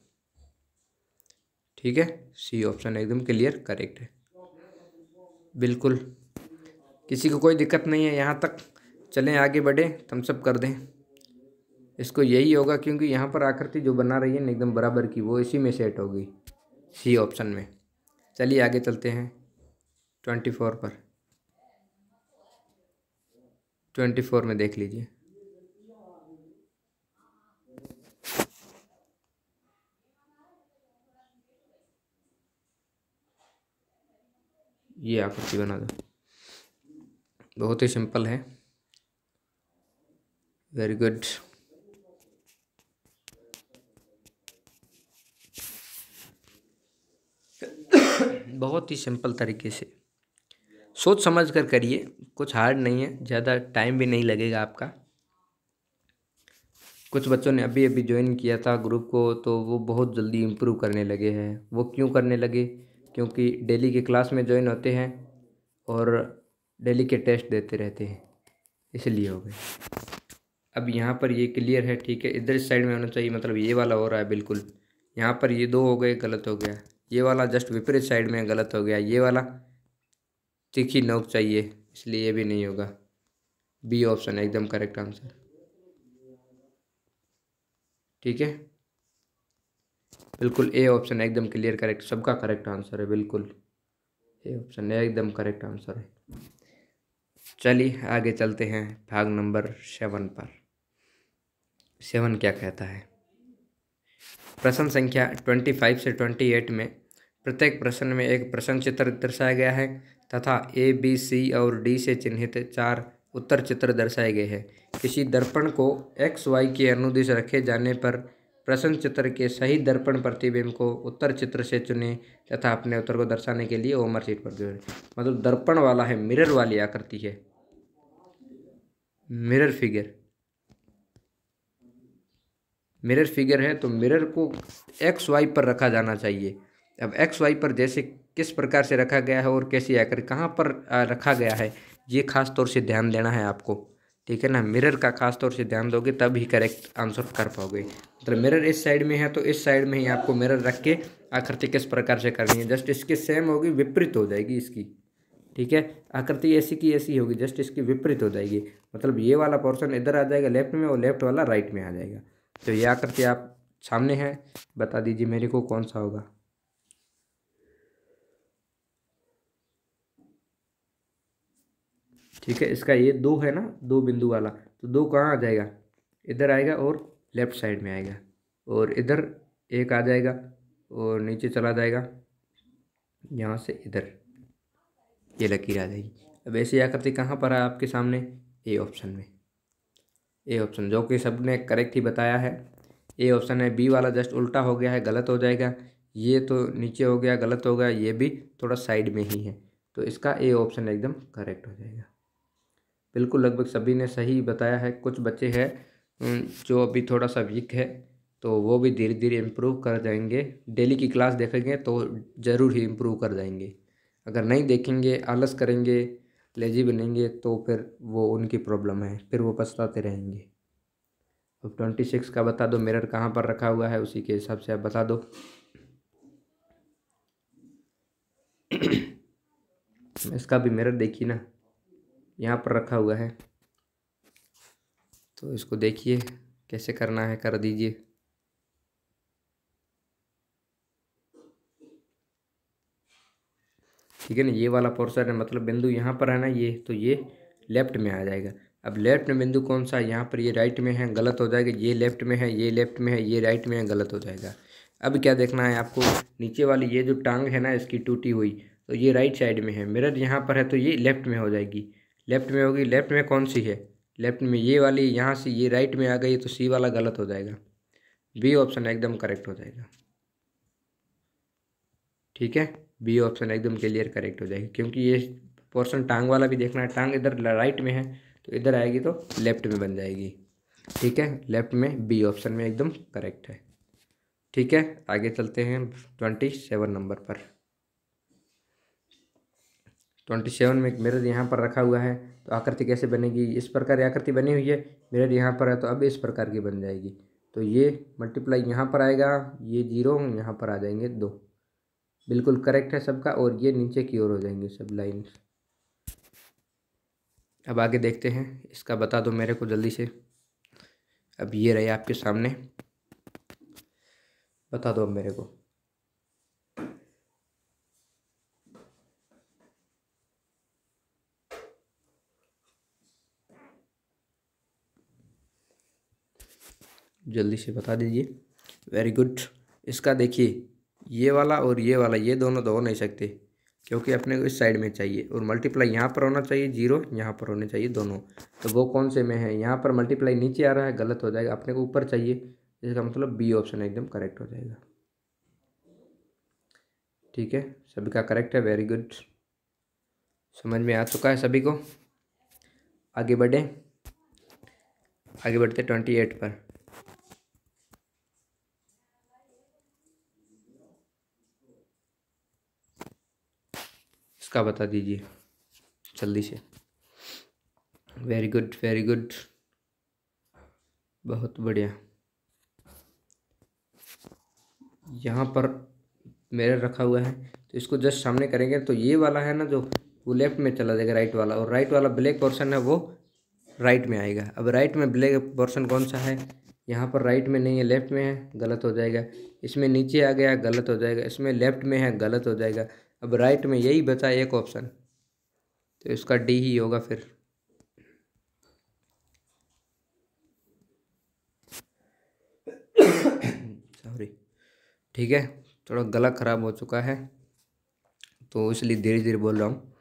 ठीक है, सी ऑप्शन एकदम क्लियर करेक्ट है। बिल्कुल, किसी को कोई दिक्कत नहीं है यहाँ तक, चलें आगे बढ़े, थम्स अप कर दें इसको, यही होगा क्योंकि यहाँ पर आकृति जो बना रही है ना एकदम बराबर की, वो इसी में सेट होगी, सी ऑप्शन में। चलिए आगे चलते हैं 24 पर। 24 में देख लीजिए, ये आकृति बना दो, बहुत ही सिंपल है। Very good. बहुत ही सिंपल तरीके से सोच समझ कर करिए, कुछ हार्ड नहीं है, ज़्यादा टाइम भी नहीं लगेगा आपका। कुछ बच्चों ने अभी अभी ज्वाइन किया था ग्रुप को, तो वो बहुत जल्दी इम्प्रूव करने लगे हैं। वो क्यों करने लगे, क्योंकि डेली के क्लास में ज्वाइन होते हैं और डेली के टेस्ट देते रहते हैं, इसलिए हो गए। अब यहाँ पर ये क्लियर है, ठीक है, इधर इस साइड में होना चाहिए, मतलब ये वाला हो रहा है बिल्कुल, यहाँ पर ये दो हो गए, गलत हो गया, ये वाला जस्ट विपरीत साइड में गलत हो गया, ये वाला तीखी नोक चाहिए, इसलिए ये भी नहीं होगा। बी ऑप्शन एकदम करेक्ट आंसर। ठीक है, बिल्कुल ए ऑप्शन एकदम क्लियर करेक्ट, सबका करेक्ट आंसर है, बिल्कुल ए ऑप्शन एकदम करेक्ट आंसर है। चलिए आगे चलते हैं भाग नंबर 7 पर। 7 क्या कहता है, प्रश्न संख्या 25 से 28 में प्रत्येक प्रश्न में एक प्रश्न चित्र दर्शाया गया है तथा ए बी सी और डी से चिन्हित 4 उत्तर चित्र दर्शाए गए हैं। किसी दर्पण को एक्स वाई के अनुदिश रखे जाने पर प्रश्न चित्र के सही दर्पण प्रतिबिंब को उत्तर चित्र से चुने तथा अपने उत्तर को दर्शाने के लिए होमवर्क शीट पर जोड़ें। मतलब दर्पण वाला है, मिरर वाली आकृति है, मिरर फिगर, मिरर फिगर है, तो मिरर को एक्स वाई पर रखा जाना चाहिए। अब एक्स वाई पर जैसे किस प्रकार से रखा गया है और कैसी आकर कहाँ पर रखा गया है, ये खास तौर से ध्यान देना है आपको। ठीक है ना, मिरर का खास तौर से ध्यान दोगे तब ही करेक्ट आंसर कर पाओगे। मतलब मिरर इस साइड में है तो इस साइड में ही आपको मिरर रख के आकृति किस प्रकार से करनी है, जस्ट इसके सेम होगी, विपरीत हो जाएगी इसकी। ठीक है, आकृति ऐसी की ऐसी होगी, जस्ट इसकी विपरीत हो जाएगी। मतलब ये वाला पोर्शन इधर आ जाएगा लेफ्ट में और लेफ्ट वाला राइट में आ जाएगा। तो ये आकृति आप सामने है, बता दीजिए मेरे को कौन सा होगा। ठीक है, इसका ये 2 है ना, 2 बिंदु वाला, तो 2 कहाँ आ जाएगा, इधर आएगा और लेफ्ट साइड में आएगा, और इधर एक आ जाएगा और नीचे चला जाएगा, यहाँ से इधर ये लकीर आ जाएगी। अब ऐसी आकृति कहाँ पर है आपके सामने, ए ऑप्शन में, ए ऑप्शन, जो कि सबने करेक्ट ही बताया है, ए ऑप्शन है। बी वाला जस्ट उल्टा हो गया है, गलत हो जाएगा, ये तो नीचे हो गया, गलत हो गया, ये भी थोड़ा साइड में ही है, तो इसका ए ऑप्शन एकदम करेक्ट हो जाएगा। बिल्कुल लगभग सभी ने सही बताया है। कुछ बच्चे हैं जो अभी थोड़ा सा वीक है, तो वो भी धीरे धीरे इम्प्रूव कर जाएंगे, डेली की क्लास देखेंगे तो ज़रूर ही इम्प्रूव कर जाएंगे। अगर नहीं देखेंगे, आलस करेंगे, लेजी बनेंगे, तो फिर वो उनकी प्रॉब्लम है, फिर वो पछताते रहेंगे। अब 26 का बता दो, मिरर कहाँ पर रखा हुआ है, उसी के हिसाब से आप बता दो। इसका भी मिरर देखिए ना, यहाँ पर रखा हुआ है, तो इसको देखिए कैसे करना है, कर दीजिए। ठीक है ना, ये वाला पोर्शन है, मतलब बिंदु यहाँ पर है ना ये, तो ये लेफ्ट में आ जाएगा। अब लेफ्ट में बिंदु कौन सा है, यहाँ पर ये राइट में है, गलत हो जाएगा, ये लेफ्ट में है, ये लेफ्ट में है, ये राइट में है, गलत हो जाएगा। अब क्या देखना है आपको, नीचे वाली ये जो टांग है ना इसकी टूटी हुई, तो ये राइट साइड में है, मिरर यहाँ पर है तो ये लेफ्ट में हो जाएगी, लेफ्ट में होगी। लेफ्ट में कौन सी है, लेफ्ट में ये वाली, यहाँ से ये राइट में आ गई, तो सी वाला गलत हो जाएगा, बी ऑप्शन एकदम करेक्ट हो जाएगा। ठीक है, बी ऑप्शन एकदम क्लियर करेक्ट हो जाएगी, क्योंकि ये पोर्शन टांग वाला भी देखना है, टांग इधर राइट में है तो इधर आएगी तो लेफ्ट में बन जाएगी। ठीक है, लेफ्ट में बी ऑप्शन में एकदम करेक्ट है। ठीक है, आगे चलते हैं 27 नंबर पर। 27 में मिरर यहाँ पर रखा हुआ है, तो आकृति कैसे बनेगी? इस प्रकार आकृति बनी हुई है, मिरर यहाँ पर है तो अब इस प्रकार की बन जाएगी। तो ये मल्टीप्लाई यहाँ पर आएगा, ये 0 यहाँ पर आ जाएंगे 2। बिल्कुल करेक्ट है सबका, और ये नीचे की ओर हो जाएंगे सब लाइन्स। अब आगे देखते हैं, इसका बता दो मेरे को जल्दी से। अब ये रहे आपके सामने, बता दो अब मेरे को। जल्दी से बता दीजिए। Very good. इसका देखिए, ये वाला और ये वाला, ये दोनों तो हो नहीं सकते, क्योंकि अपने को इस साइड में चाहिए, और मल्टीप्लाई यहाँ पर होना चाहिए, 0 यहाँ पर होने चाहिए दोनों। तो वो कौन से में है? यहाँ पर मल्टीप्लाई नीचे आ रहा है, गलत हो जाएगा, अपने को ऊपर चाहिए, इसका मतलब बी ऑप्शन एकदम करेक्ट हो जाएगा। ठीक है, सभी का करेक्ट है, वेरी गुड। समझ में आ चुका है सभी को? आगे बढ़े, आगे बढ़ते 28 पर। इसका बता दीजिए जल्दी से। वेरी गुड, वेरी गुड, बहुत बढ़िया। यहाँ पर मिरर रखा हुआ है, तो इसको जस्ट सामने करेंगे तो ये वाला है ना जो, वो लेफ्ट में चला जाएगा, राइट वाला, और राइट वाला ब्लैक पोर्शन है वो राइट में आएगा। अब राइट में ब्लैक पोर्शन कौन सा है? यहाँ पर राइट में नहीं है, लेफ्ट में है, गलत हो जाएगा। इसमें नीचे आ गया, गलत हो जाएगा। इसमें लेफ्ट में है, गलत हो जाएगा। अब राइट में यही बचा एक ऑप्शन, तो इसका डी ही होगा फिर। सॉरी, ठीक है, थोड़ा गला खराब हो चुका है तो इसलिए धीरे धीरे बोल रहा हूँ।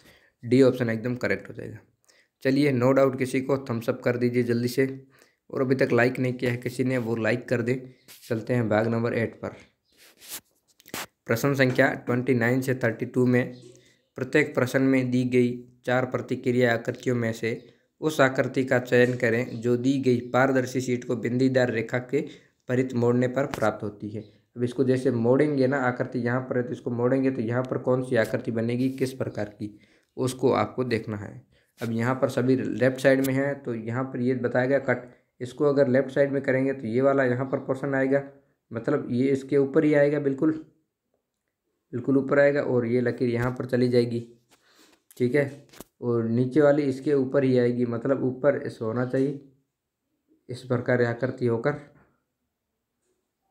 डी ऑप्शन एकदम करेक्ट हो जाएगा। चलिए, नो डाउट किसी को थम्स अप कर दीजिए जल्दी से, और अभी तक लाइक नहीं किया है किसी ने, वो लाइक कर दे। चलते हैं भाग नंबर 8 पर। प्रश्न संख्या 29 से 32 में प्रत्येक प्रश्न में दी गई 4 प्रतिक्रिया आकृतियों में से उस आकृति का चयन करें जो दी गई पारदर्शी शीट को बिंदीदार रेखा के परित मोड़ने पर प्राप्त होती है। अब इसको जैसे मोड़ेंगे ना, आकृति यहाँ पर है तो इसको मोड़ेंगे तो यहाँ पर कौन सी आकृति बनेगी, किस प्रकार की, उसको आपको देखना है। अब यहाँ पर सभी लेफ्ट साइड में है, तो यहाँ पर ये बताया गया कट। इसको अगर लेफ्ट साइड में करेंगे तो ये वाला यहाँ पर पोर्शन आएगा, मतलब ये इसके ऊपर ही आएगा, बिल्कुल बिल्कुल ऊपर आएगा, और ये लकीर यहाँ पर चली जाएगी। ठीक है, और नीचे वाली इसके ऊपर ही आएगी, मतलब ऊपर इस होना चाहिए, इस प्रकार आकृति होकर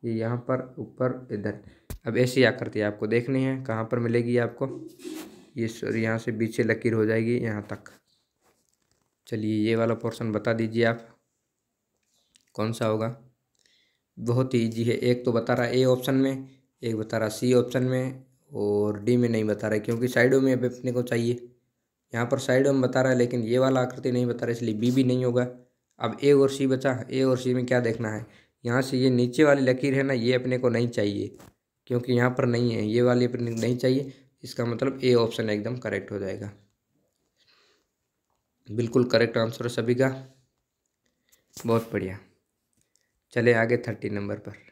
ये यहाँ पर ऊपर इधर। अब ऐसी आकृति आपको देखनी है, कहाँ पर मिलेगी आपको? ये यहाँ से बीच से लकीर हो जाएगी यहाँ तक। चलिए, ये वाला पोर्शन बता दीजिए आप कौन सा होगा। बहुत ही ईजी है, एक तो बता रहा है ए ऑप्शन में, एक बता रहा सी ऑप्शन में, और डी में नहीं बता रहा है, क्योंकि साइडों में अब अपने को चाहिए। यहाँ पर साइडों में बता रहा है, लेकिन ये वाला आकृति नहीं बता रहा है, इसलिए बी भी नहीं होगा। अब ए और सी बचा। ए और सी में क्या देखना है? यहाँ से ये नीचे वाली लकीर है ना, ये अपने को नहीं चाहिए, क्योंकि यहाँ पर नहीं है, ये वाली अपने को नहीं चाहिए। इसका मतलब ए ऑप्शन एकदम करेक्ट हो जाएगा। बिल्कुल करेक्ट आंसर है सभी का, बहुत बढ़िया। चले आगे 30 नंबर पर।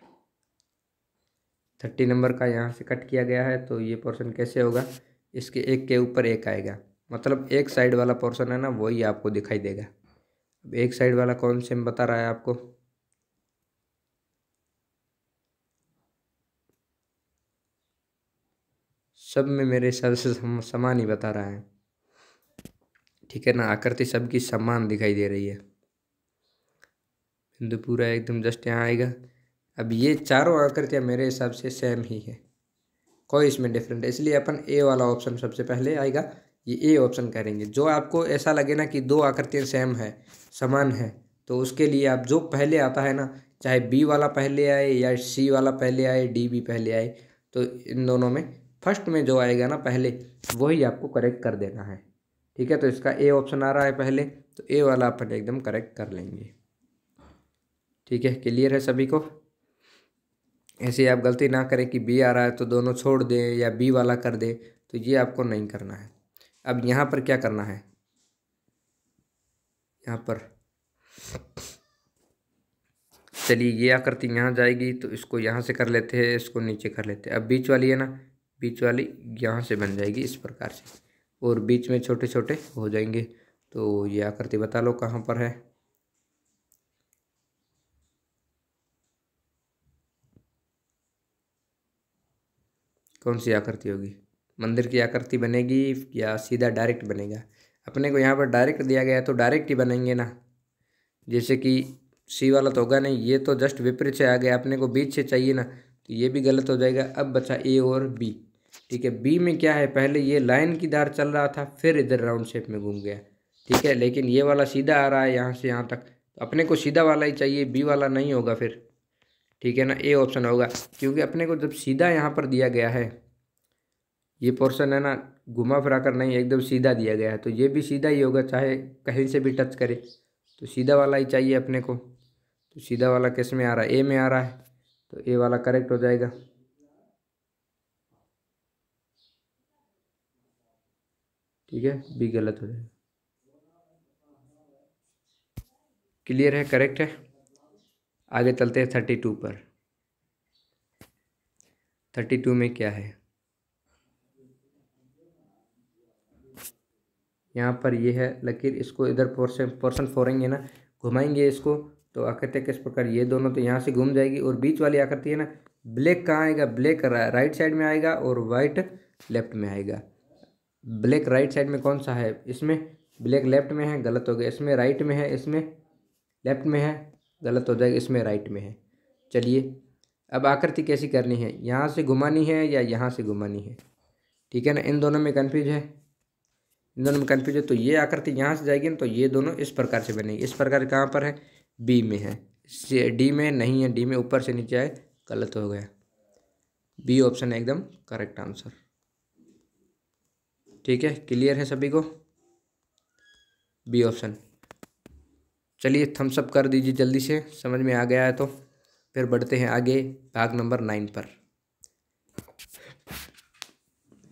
30 नंबर का यहाँ से कट किया गया है, तो ये पोर्शन कैसे होगा? इसके एक के ऊपर एक आएगा, मतलब एक साइड वाला पोर्शन है ना, वही आपको दिखाई देगा। अब एक साइड वाला कौन से में बता रहा है आपको? सब में मेरे हिसाब से समान ही बता रहा है। ठीक है ना, आकृति सबकी समान दिखाई दे रही है। बिंदु पूरा एकदम जस्ट यहाँ आएगा। अब ये चारों आकृतियाँ मेरे हिसाब से सेम ही है, कोई इसमें डिफरेंट है, इसलिए अपन ए वाला ऑप्शन सबसे पहले आएगा, ये ए ऑप्शन करेंगे। जो आपको ऐसा लगे ना कि दो आकृतियाँ सेम है, समान है, तो उसके लिए आप जो पहले आता है ना, चाहे बी वाला पहले आए या सी वाला पहले आए, डी भी पहले आए, तो इन दोनों में फर्स्ट में जो आएगा ना पहले, वही आपको करेक्ट कर देना है। ठीक है, तो इसका ए ऑप्शन आ रहा है पहले, तो ए वाला अपन एकदम करेक्ट कर लेंगे। ठीक है, क्लियर है सभी को? ऐसे आप गलती ना करें कि बी आ रहा है तो दोनों छोड़ दें या बी वाला कर दें, तो ये आपको नहीं करना है। अब यहाँ पर क्या करना है? यहाँ पर चलिए ये आकृति यहाँ जाएगी तो इसको यहाँ से कर लेते हैं, इसको नीचे कर लेते हैं। अब बीच वाली है ना, बीच वाली यहाँ से बन जाएगी इस प्रकार से, और बीच में छोटे छोटे हो जाएंगे। तो ये आकृति बता लो कहाँ पर है। कौन सी आकृति होगी? मंदिर की आकृति बनेगी या सीधा डायरेक्ट बनेगा? अपने को यहाँ पर डायरेक्ट दिया गया है तो डायरेक्ट ही बनेंगे ना। जैसे कि सी वाला तो होगा नहीं, ये तो जस्ट विपरीत से आ गया, अपने को बीच से चाहिए ना, तो ये भी गलत हो जाएगा। अब बचा ए और बी। ठीक है, बी में क्या है, पहले ये लाइन की दार चल रहा था, फिर इधर राउंड शेप में घूम गया। ठीक है, लेकिन ये वाला सीधा आ रहा है यहाँ से यहाँ तक, तो अपने को सीधा वाला ही चाहिए, बी वाला नहीं होगा फिर। ठीक है ना, ए ऑप्शन होगा, क्योंकि अपने को जब सीधा यहाँ पर दिया गया है, ये पोर्शन है ना, घुमा फिरा कर नहीं, एकदम सीधा दिया गया है, तो ये भी सीधा ही होगा, चाहे कहीं से भी टच करे, तो सीधा वाला ही चाहिए अपने को। तो सीधा वाला किस में आ रहा है? ए में आ रहा है, तो ए वाला करेक्ट हो जाएगा। ठीक है, बी गलत हो जाएगा। क्लियर है, करेक्ट है। आगे चलते हैं 32 पर। 32 में क्या है? यहाँ पर ये है लकीर, इसको इधर पोर्शन फोड़ेंगे ना, घुमाएंगे इसको, तो आकृति किस प्रकार, ये दोनों तो यहाँ से घूम जाएगी, और बीच वाली आकृति है ना, ब्लैक कहाँ आएगा? ब्लैक राइट साइड में आएगा और वाइट लेफ्ट में आएगा। ब्लैक राइट साइड में कौन सा है? इसमें ब्लैक लेफ्ट में है, गलत हो गया। इसमें राइट में है, इसमें लेफ्ट में है, गलत हो जाएगा। इसमें राइट में है। चलिए अब आकृति कैसी करनी है, यहाँ से घुमानी है या यहाँ से घुमानी है? ठीक है ना, इन दोनों में कन्फ्यूज है, इन दोनों में कन्फ्यूज है। तो ये आकृति यहाँ से जाएगी ना, तो ये दोनों इस प्रकार से बनेगी। इस प्रकार कहाँ पर है? बी में है, डी में नहीं है, डी में ऊपर से नीचे आए, गलत हो गया। बी ऑप्शन है एकदम करेक्ट आंसर। ठीक है, क्लियर है सभी को? B option. चलिए थम्स अप कर दीजिए जल्दी से, समझ में आ गया है तो। फिर बढ़ते हैं आगे भाग नंबर 9 पर।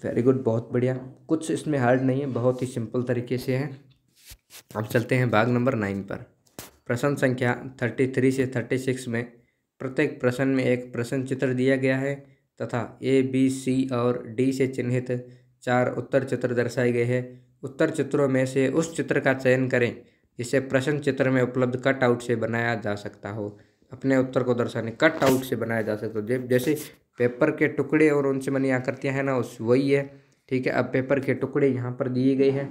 वेरी गुड, बहुत बढ़िया। कुछ इसमें हार्ड नहीं है, बहुत ही सिंपल तरीके से है। अब चलते हैं भाग नंबर 9 पर। प्रश्न संख्या 33 से 36 में प्रत्येक प्रश्न में एक प्रश्न चित्र दिया गया है तथा ए बी सी और डी से चिन्हित 4 उत्तर चित्र दर्शाए गए हैं। उत्तर चित्रों में से उस चित्र का चयन करें जिसे प्रश्न चित्र में उपलब्ध कट आउट से बनाया जा सकता हो। अपने उत्तर को दर्शाने कट आउट से बनाया जा सकता हो, जैसे पेपर के टुकड़े और उनसे बनी आकृतियां हैं ना, उस वही है। ठीक है, अब पेपर के टुकड़े यहाँ पर दिए गए हैं,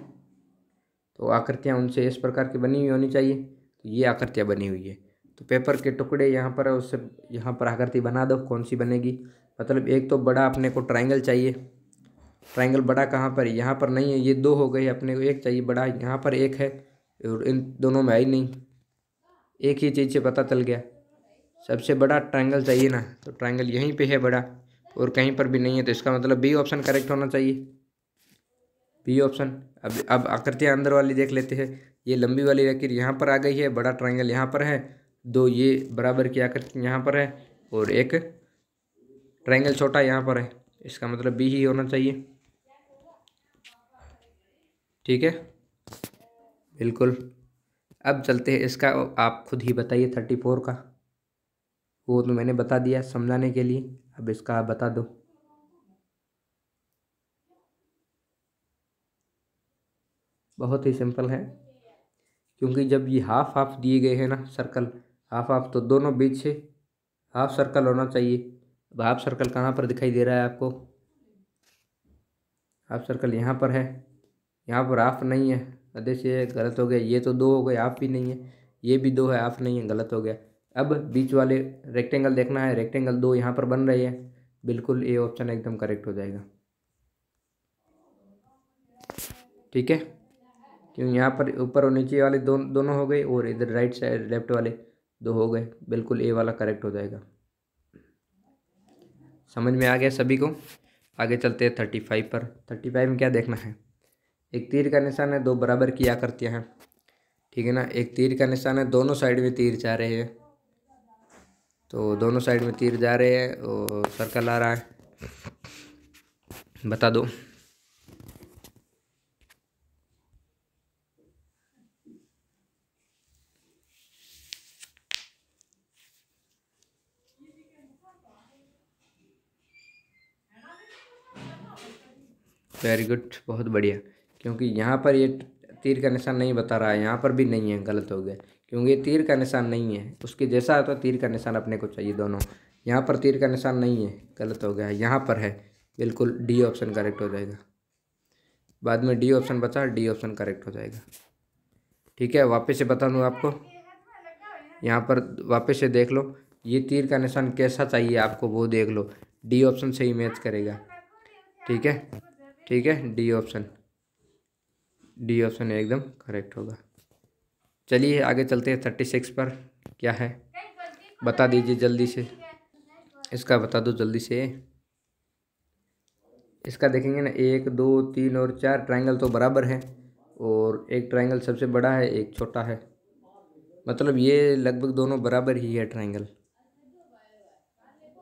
तो आकृतियाँ उनसे इस प्रकार की बनी हुई होनी चाहिए। तो ये आकृतियाँ बनी हुई है, तो पेपर के टुकड़े यहाँ पर है, उससे यहाँ पर आकृति बना दो। कौन सी बनेगी? मतलब एक तो बड़ा अपने को ट्रायंगल चाहिए। ट्रायंगल बड़ा कहाँ पर है? यहाँ पर नहीं है, ये 2 हो गए, अपने को एक चाहिए बड़ा। यहाँ पर एक है और इन दोनों में है ही नहीं। एक ही चीज़ से पता चल गया, सबसे बड़ा ट्रायंगल चाहिए ना, तो ट्रायंगल यहीं पे है बड़ा, और कहीं पर भी नहीं है, तो इसका मतलब बी ऑप्शन करेक्ट होना चाहिए। B option. अब आकृतियाँ अंदर वाली देख लेते हैं। ये लंबी वाली लकीर यहाँ पर आ गई है, बड़ा ट्रायंगल यहाँ पर है, 2 ये बराबर की आकृति यहाँ पर है, और एक ट्रायंगल छोटा यहाँ पर है। इसका मतलब बी ही होना चाहिए। ठीक है, बिल्कुल। अब चलते हैं इसका, आप खुद ही बताइए 34 का। वो तो मैंने बता दिया समझाने के लिए, अब इसका आप बता दो। बहुत ही सिंपल है, क्योंकि जब ये हाफ हाफ दिए गए हैं ना सर्कल, हाफ हाफ, तो दोनों बीच से हाफ सर्कल होना चाहिए। अब हाफ सर्कल कहाँ पर दिखाई दे रहा है आपको? हाफ सर्कल यहाँ पर है, यहाँ पर हाफ नहीं है, आधे से गलत हो गया। ये तो 2 हो गए, हाफ भी नहीं है, ये भी 2 है, हाफ नहीं है, गलत हो गया। अब बीच वाले रेक्टेंगल देखना है, रेक्टेंगल 2 यहाँ पर बन रहे हैं, बिल्कुल ए ऑप्शन एकदम करेक्ट हो जाएगा। ठीक है, क्यों यहाँ पर ऊपर और नीचे वाले दोनों हो गए, और इधर राइट साइड लेफ्ट वाले 2 हो गए, बिल्कुल ए वाला करेक्ट हो जाएगा। समझ में आ गया सभी को? आगे चलते हैं 35 पर। 35 में क्या देखना है? एक तीर का निशान है, 2 बराबर की आकृतियाँ हैं। ठीक है ना, एक तीर का निशान है, दोनों साइड में तीर जा रहे हैं, तो दोनों साइड में तीर जा रहे हैं और सर्कल आ रहा है, बता दो। वेरी गुड, बहुत बढ़िया। क्योंकि यहाँ पर ये तीर का निशान नहीं बता रहा है, यहाँ पर भी नहीं है, गलत हो गया। क्योंकि ये तीर का निशान नहीं है, उसके जैसा आता तीर का निशान अपने को चाहिए दोनों। यहाँ पर तीर का निशान नहीं है, गलत हो गया। यहाँ पर है, बिल्कुल डी ऑप्शन करेक्ट हो जाएगा। बाद में डी ऑप्शन बचा, डी ऑप्शन करेक्ट हो जाएगा। ठीक है, वापस से बता दूँ आपको, यहाँ पर वापस से देख लो, ये तीर का निशान कैसा चाहिए आपको वो देख लो, डी ऑप्शन से ही मैच करेगा। ठीक है, ठीक है, डी ऑप्शन, डी ऑप्शन एकदम करेक्ट होगा। चलिए आगे चलते हैं 36 पर। क्या है बता दीजिए जल्दी से, इसका बता दो जल्दी से। इसका देखेंगे ना, 1 2 3 और 4 ट्रायंगल तो बराबर है, और एक ट्रायंगल सबसे बड़ा है, एक छोटा है। मतलब ये लगभग दोनों बराबर ही है ट्रायंगल।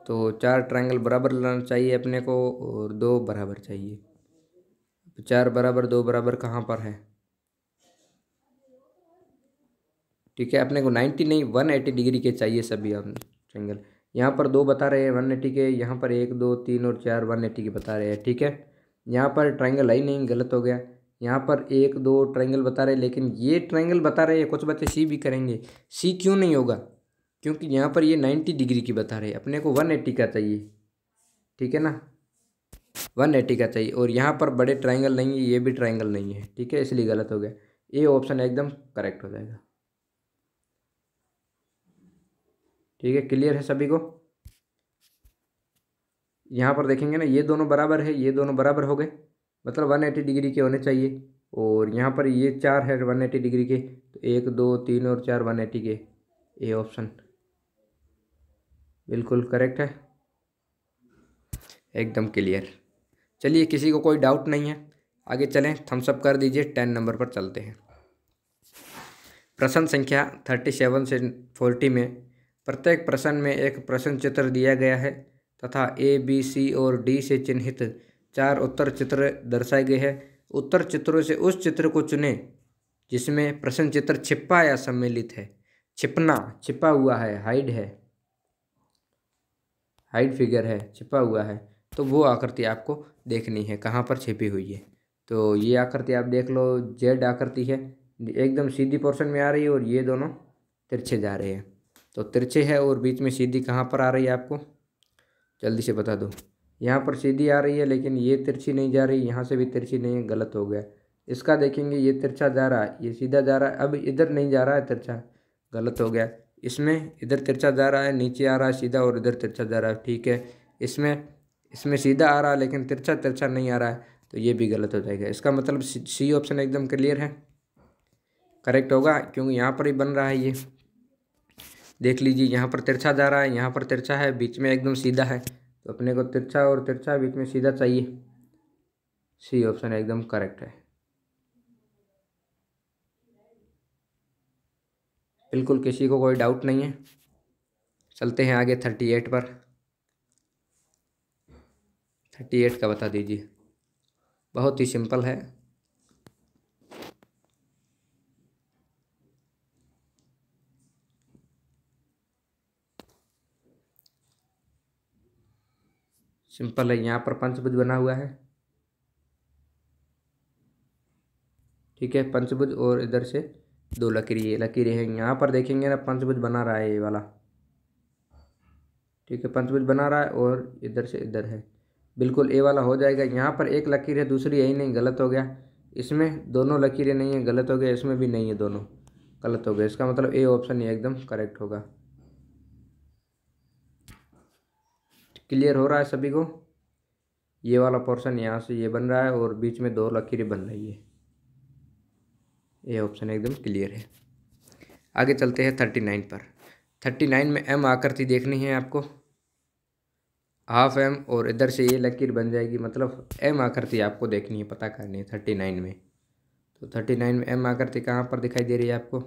तो 4 ट्रायंगल बराबर लाना चाहिए अपने को, और 2 बराबर चाहिए। 4 बराबर 2 बराबर कहाँ पर है? ठीक है, अपने को 90 नहीं 180 डिग्री के चाहिए सभी ट्रायंगल। यहाँ पर 2 बता रहे हैं 180 के, यहाँ पर 1 2 3 और 4 180 के बता रहे हैं। ठीक है, यहाँ पर ट्रायंगल है ही नहीं, गलत हो गया। यहाँ पर 1 2 ट्रायंगल बता रहे हैं, लेकिन ये ट्रायंगल बता रहे हैं, कुछ बच्चे सी भी करेंगे। सी क्यों नहीं होगा? क्योंकि यहाँ पर ये 90 डिग्री की बता रहे हैं, अपने को 180 का चाहिए। ठीक है ना, 180 का चाहिए। और यहाँ पर बड़े ट्रायंगल नहीं है, ये भी ट्रायंगल नहीं है। ठीक है, इसलिए गलत हो गया। ए ऑप्शन एकदम करेक्ट हो जाएगा। ठीक है, क्लियर है सभी को? यहाँ पर देखेंगे ना, ये दोनों बराबर है, ये दोनों बराबर हो गए, मतलब 180 डिग्री के होने चाहिए। और यहाँ पर ये 4 है 180 डिग्री के, तो 1 2 3 और 4 180 के। ए ऑप्शन बिल्कुल करेक्ट है, एकदम क्लियर। चलिए, किसी को कोई डाउट नहीं है, आगे चलें। थम्स अप कर दीजिए, 10 नंबर पर चलते हैं। प्रश्न संख्या 37 से 40 में प्रत्येक प्रश्न में एक प्रश्न चित्र दिया गया है तथा ए बी सी और डी से चिन्हित 4 उत्तर चित्र दर्शाए गए हैं। उत्तर चित्रों से उस चित्र को चुनें जिसमें प्रश्न चित्र छिपा या सम्मिलित है। छिपना, छिपा हुआ है, हाइड है, हाइड फिगर है, छिपा हुआ है। तो वो आकृति आपको देखनी है कहाँ पर छिपी हुई है। तो ये आकृति आप देख लो, जेड आकृति है, एकदम सीधी पोर्शन में आ रही है, और ये दोनों तिरछे जा रहे हैं। तो तिरछे है और बीच में सीधी कहाँ पर आ रही है आपको जल्दी से बता दो। यहाँ पर सीधी आ रही है, लेकिन ये तिरछी नहीं जा रही, यहाँ से भी तिरछी नहीं है, गलत हो गया। इसका देखेंगे, ये तिरछा जा रहा है, ये सीधा जा रहा है, अब इधर नहीं जा रहा है तिरछा, गलत हो गया। इसमें इधर तिरछा जा रहा है, नीचे आ रहा है सीधा, और इधर तिरछा जा रहा है। ठीक है, इसमें इसमें सीधा आ रहा है, लेकिन तिरछा तिरछा नहीं आ रहा है, तो ये भी गलत हो जाएगा। इसका मतलब सी ऑप्शन एकदम क्लियर है, करेक्ट होगा, क्योंकि यहाँ पर ही बन रहा है। ये देख लीजिए, यहाँ पर तिरछा जा रहा है, यहाँ पर तिरछा है, बीच में एकदम सीधा है, तो अपने को तिरछा और तिरछा बीच में सीधा चाहिए। सी ऑप्शन एकदम करेक्ट है, बिल्कुल किसी को कोई डाउट नहीं है। चलते हैं आगे 38 पर। 38 का बता दीजिए, बहुत ही सिंपल है। सिंपल है, यहाँ पर पंचभुज बना हुआ है। ठीक है, पंचभुज, और इधर से 2 लकीरें हैं। यहाँ पर देखेंगे ना, पंचभुज बना रहा है ये वाला। ठीक है, पंचभुज बना रहा है, और इधर से इधर है, बिल्कुल ए वाला हो जाएगा। यहाँ पर एक लकीर है, दूसरी यही नहीं, गलत हो गया। इसमें दोनों लकीरें नहीं है, गलत हो गया। इसमें भी नहीं है, दोनों गलत हो गए। इसका मतलब ए ऑप्शन ही एकदम करेक्ट होगा। क्लियर हो रहा है सभी को? ये वाला पोर्शन यहाँ से ये बन रहा है, और बीच में 2 लकीरें बन रही है। ये ऑप्शन एकदम क्लियर है। आगे चलते हैं 39 पर। 39 में एम आकृति देखनी है आपको, हाफ एम, और इधर से ये लकीर बन जाएगी, मतलब एम आकृति आपको देखनी है, पता करनी है 39 में। तो 39 में एम आकृति कहाँ पर दिखाई दे रही है आपको?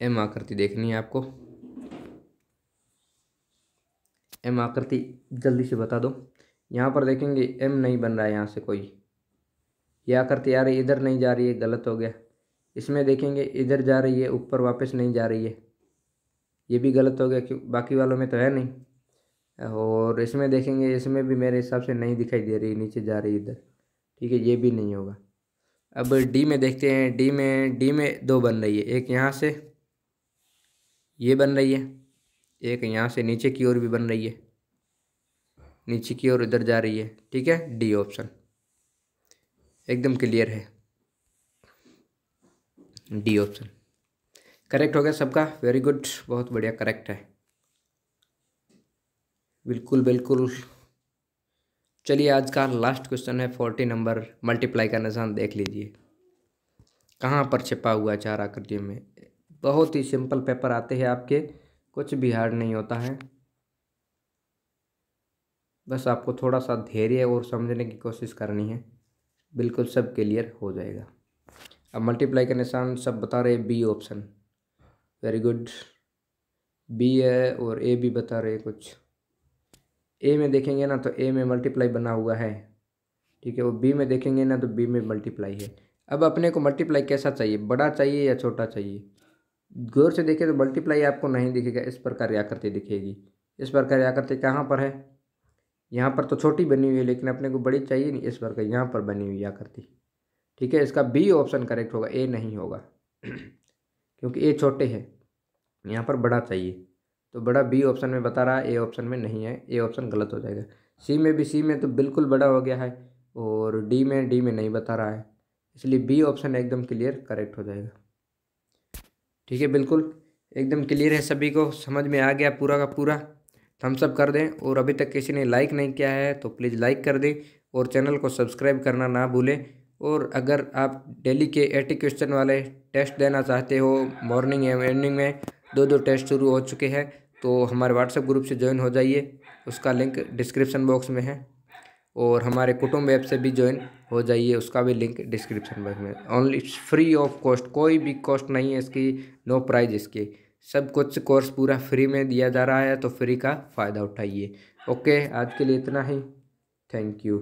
एम आकृति देखनी है आपको, एम आकृति जल्दी से बता दो। यहाँ पर देखेंगे एम नहीं बन रहा है, यहाँ से कोई ये आकृति आ रही है, इधर नहीं जा रही है, गलत हो गया। इसमें देखेंगे इधर जा रही है, ऊपर वापस नहीं जा रही है, ये भी गलत हो गया, क्यों? बाकी वालों में तो है नहीं। और इसमें देखेंगे, इसमें भी मेरे हिसाब से नहीं दिखाई दे रही, नीचे जा रही इधर। ठीक है, ये भी नहीं होगा। अब डी में देखते हैं। डी में दो बन रही है, एक यहाँ से ये बन रही है, एक यहाँ से नीचे की ओर भी बन रही है, नीचे की ओर इधर जा रही है। ठीक है, डी ऑप्शन एकदम क्लियर है, डी ऑप्शन करेक्ट हो गया सबका। वेरी गुड, बहुत बढ़िया, करेक्ट है, बिल्कुल बिल्कुल। चलिए आज का लास्ट क्वेश्चन है 40 नंबर, मल्टीप्लाई का निशान देख लीजिए कहाँ पर छिपा हुआ है चार आकृतियों में। बहुत ही सिंपल पेपर आते हैं आपके, कुछ भी हार्ड नहीं होता है, बस आपको थोड़ा सा धैर्य और समझने की कोशिश करनी है, बिल्कुल सब क्लियर हो जाएगा। अब मल्टीप्लाई का निशान सब बता रहे B option, very good, B है। और ए भी बता रहे कुछ, ए में देखेंगे ना तो ए में मल्टीप्लाई बना हुआ है। ठीक है, वो बी में देखेंगे ना तो बी में मल्टीप्लाई है। अब अपने को मल्टीप्लाई कैसा चाहिए, बड़ा चाहिए या छोटा चाहिए? गौर से देखें तो मल्टीप्लाई आपको नहीं दिखेगा, इस प्रकार आकृति दिखेगी। इस प्रकार आकृति कहाँ पर है? यहाँ पर तो छोटी बनी हुई है, लेकिन अपने को बड़ी चाहिए नहीं, इस प्रकार यहाँ पर बनी हुई आकृति। ठीक है, इसका बी ऑप्शन करेक्ट होगा, ए नहीं होगा क्योंकि ए छोटे है, यहाँ पर बड़ा चाहिए। तो बड़ा बी ऑप्शन में बता रहा है, ए ऑप्शन में नहीं है, ए ऑप्शन गलत हो जाएगा। सी में तो बिल्कुल बड़ा हो गया है, और डी में नहीं बता रहा है, इसलिए बी ऑप्शन एकदम क्लियर करेक्ट हो जाएगा। ठीक है, बिल्कुल एकदम क्लियर है, सभी को समझ में आ गया पूरा का पूरा। थम्स अप कर दें, और अभी तक किसी ने लाइक नहीं किया है तो प्लीज़ लाइक कर दें, और चैनल को सब्सक्राइब करना ना भूलें। और अगर आप डेली के 80 क्वेश्चन वाले टेस्ट देना चाहते हो, मॉर्निंग या इवनिंग में 2 टेस्ट शुरू हो चुके हैं, तो हमारे व्हाट्सएप ग्रुप से ज्वाइन हो जाइए, उसका लिंक डिस्क्रिप्शन बॉक्स में है। और हमारे कुटुंब ऐप से भी ज्वाइन हो जाइए, उसका भी लिंक डिस्क्रिप्शन बॉक्स में। ओनली फ्री ऑफ कॉस्ट, कोई भी कॉस्ट नहीं है इसकी, नो प्राइज इसकी, सब कुछ कोर्स पूरा फ्री में दिया जा रहा है, तो फ्री का फ़ायदा उठाइए। ओके, आज के लिए इतना ही, थैंक यू।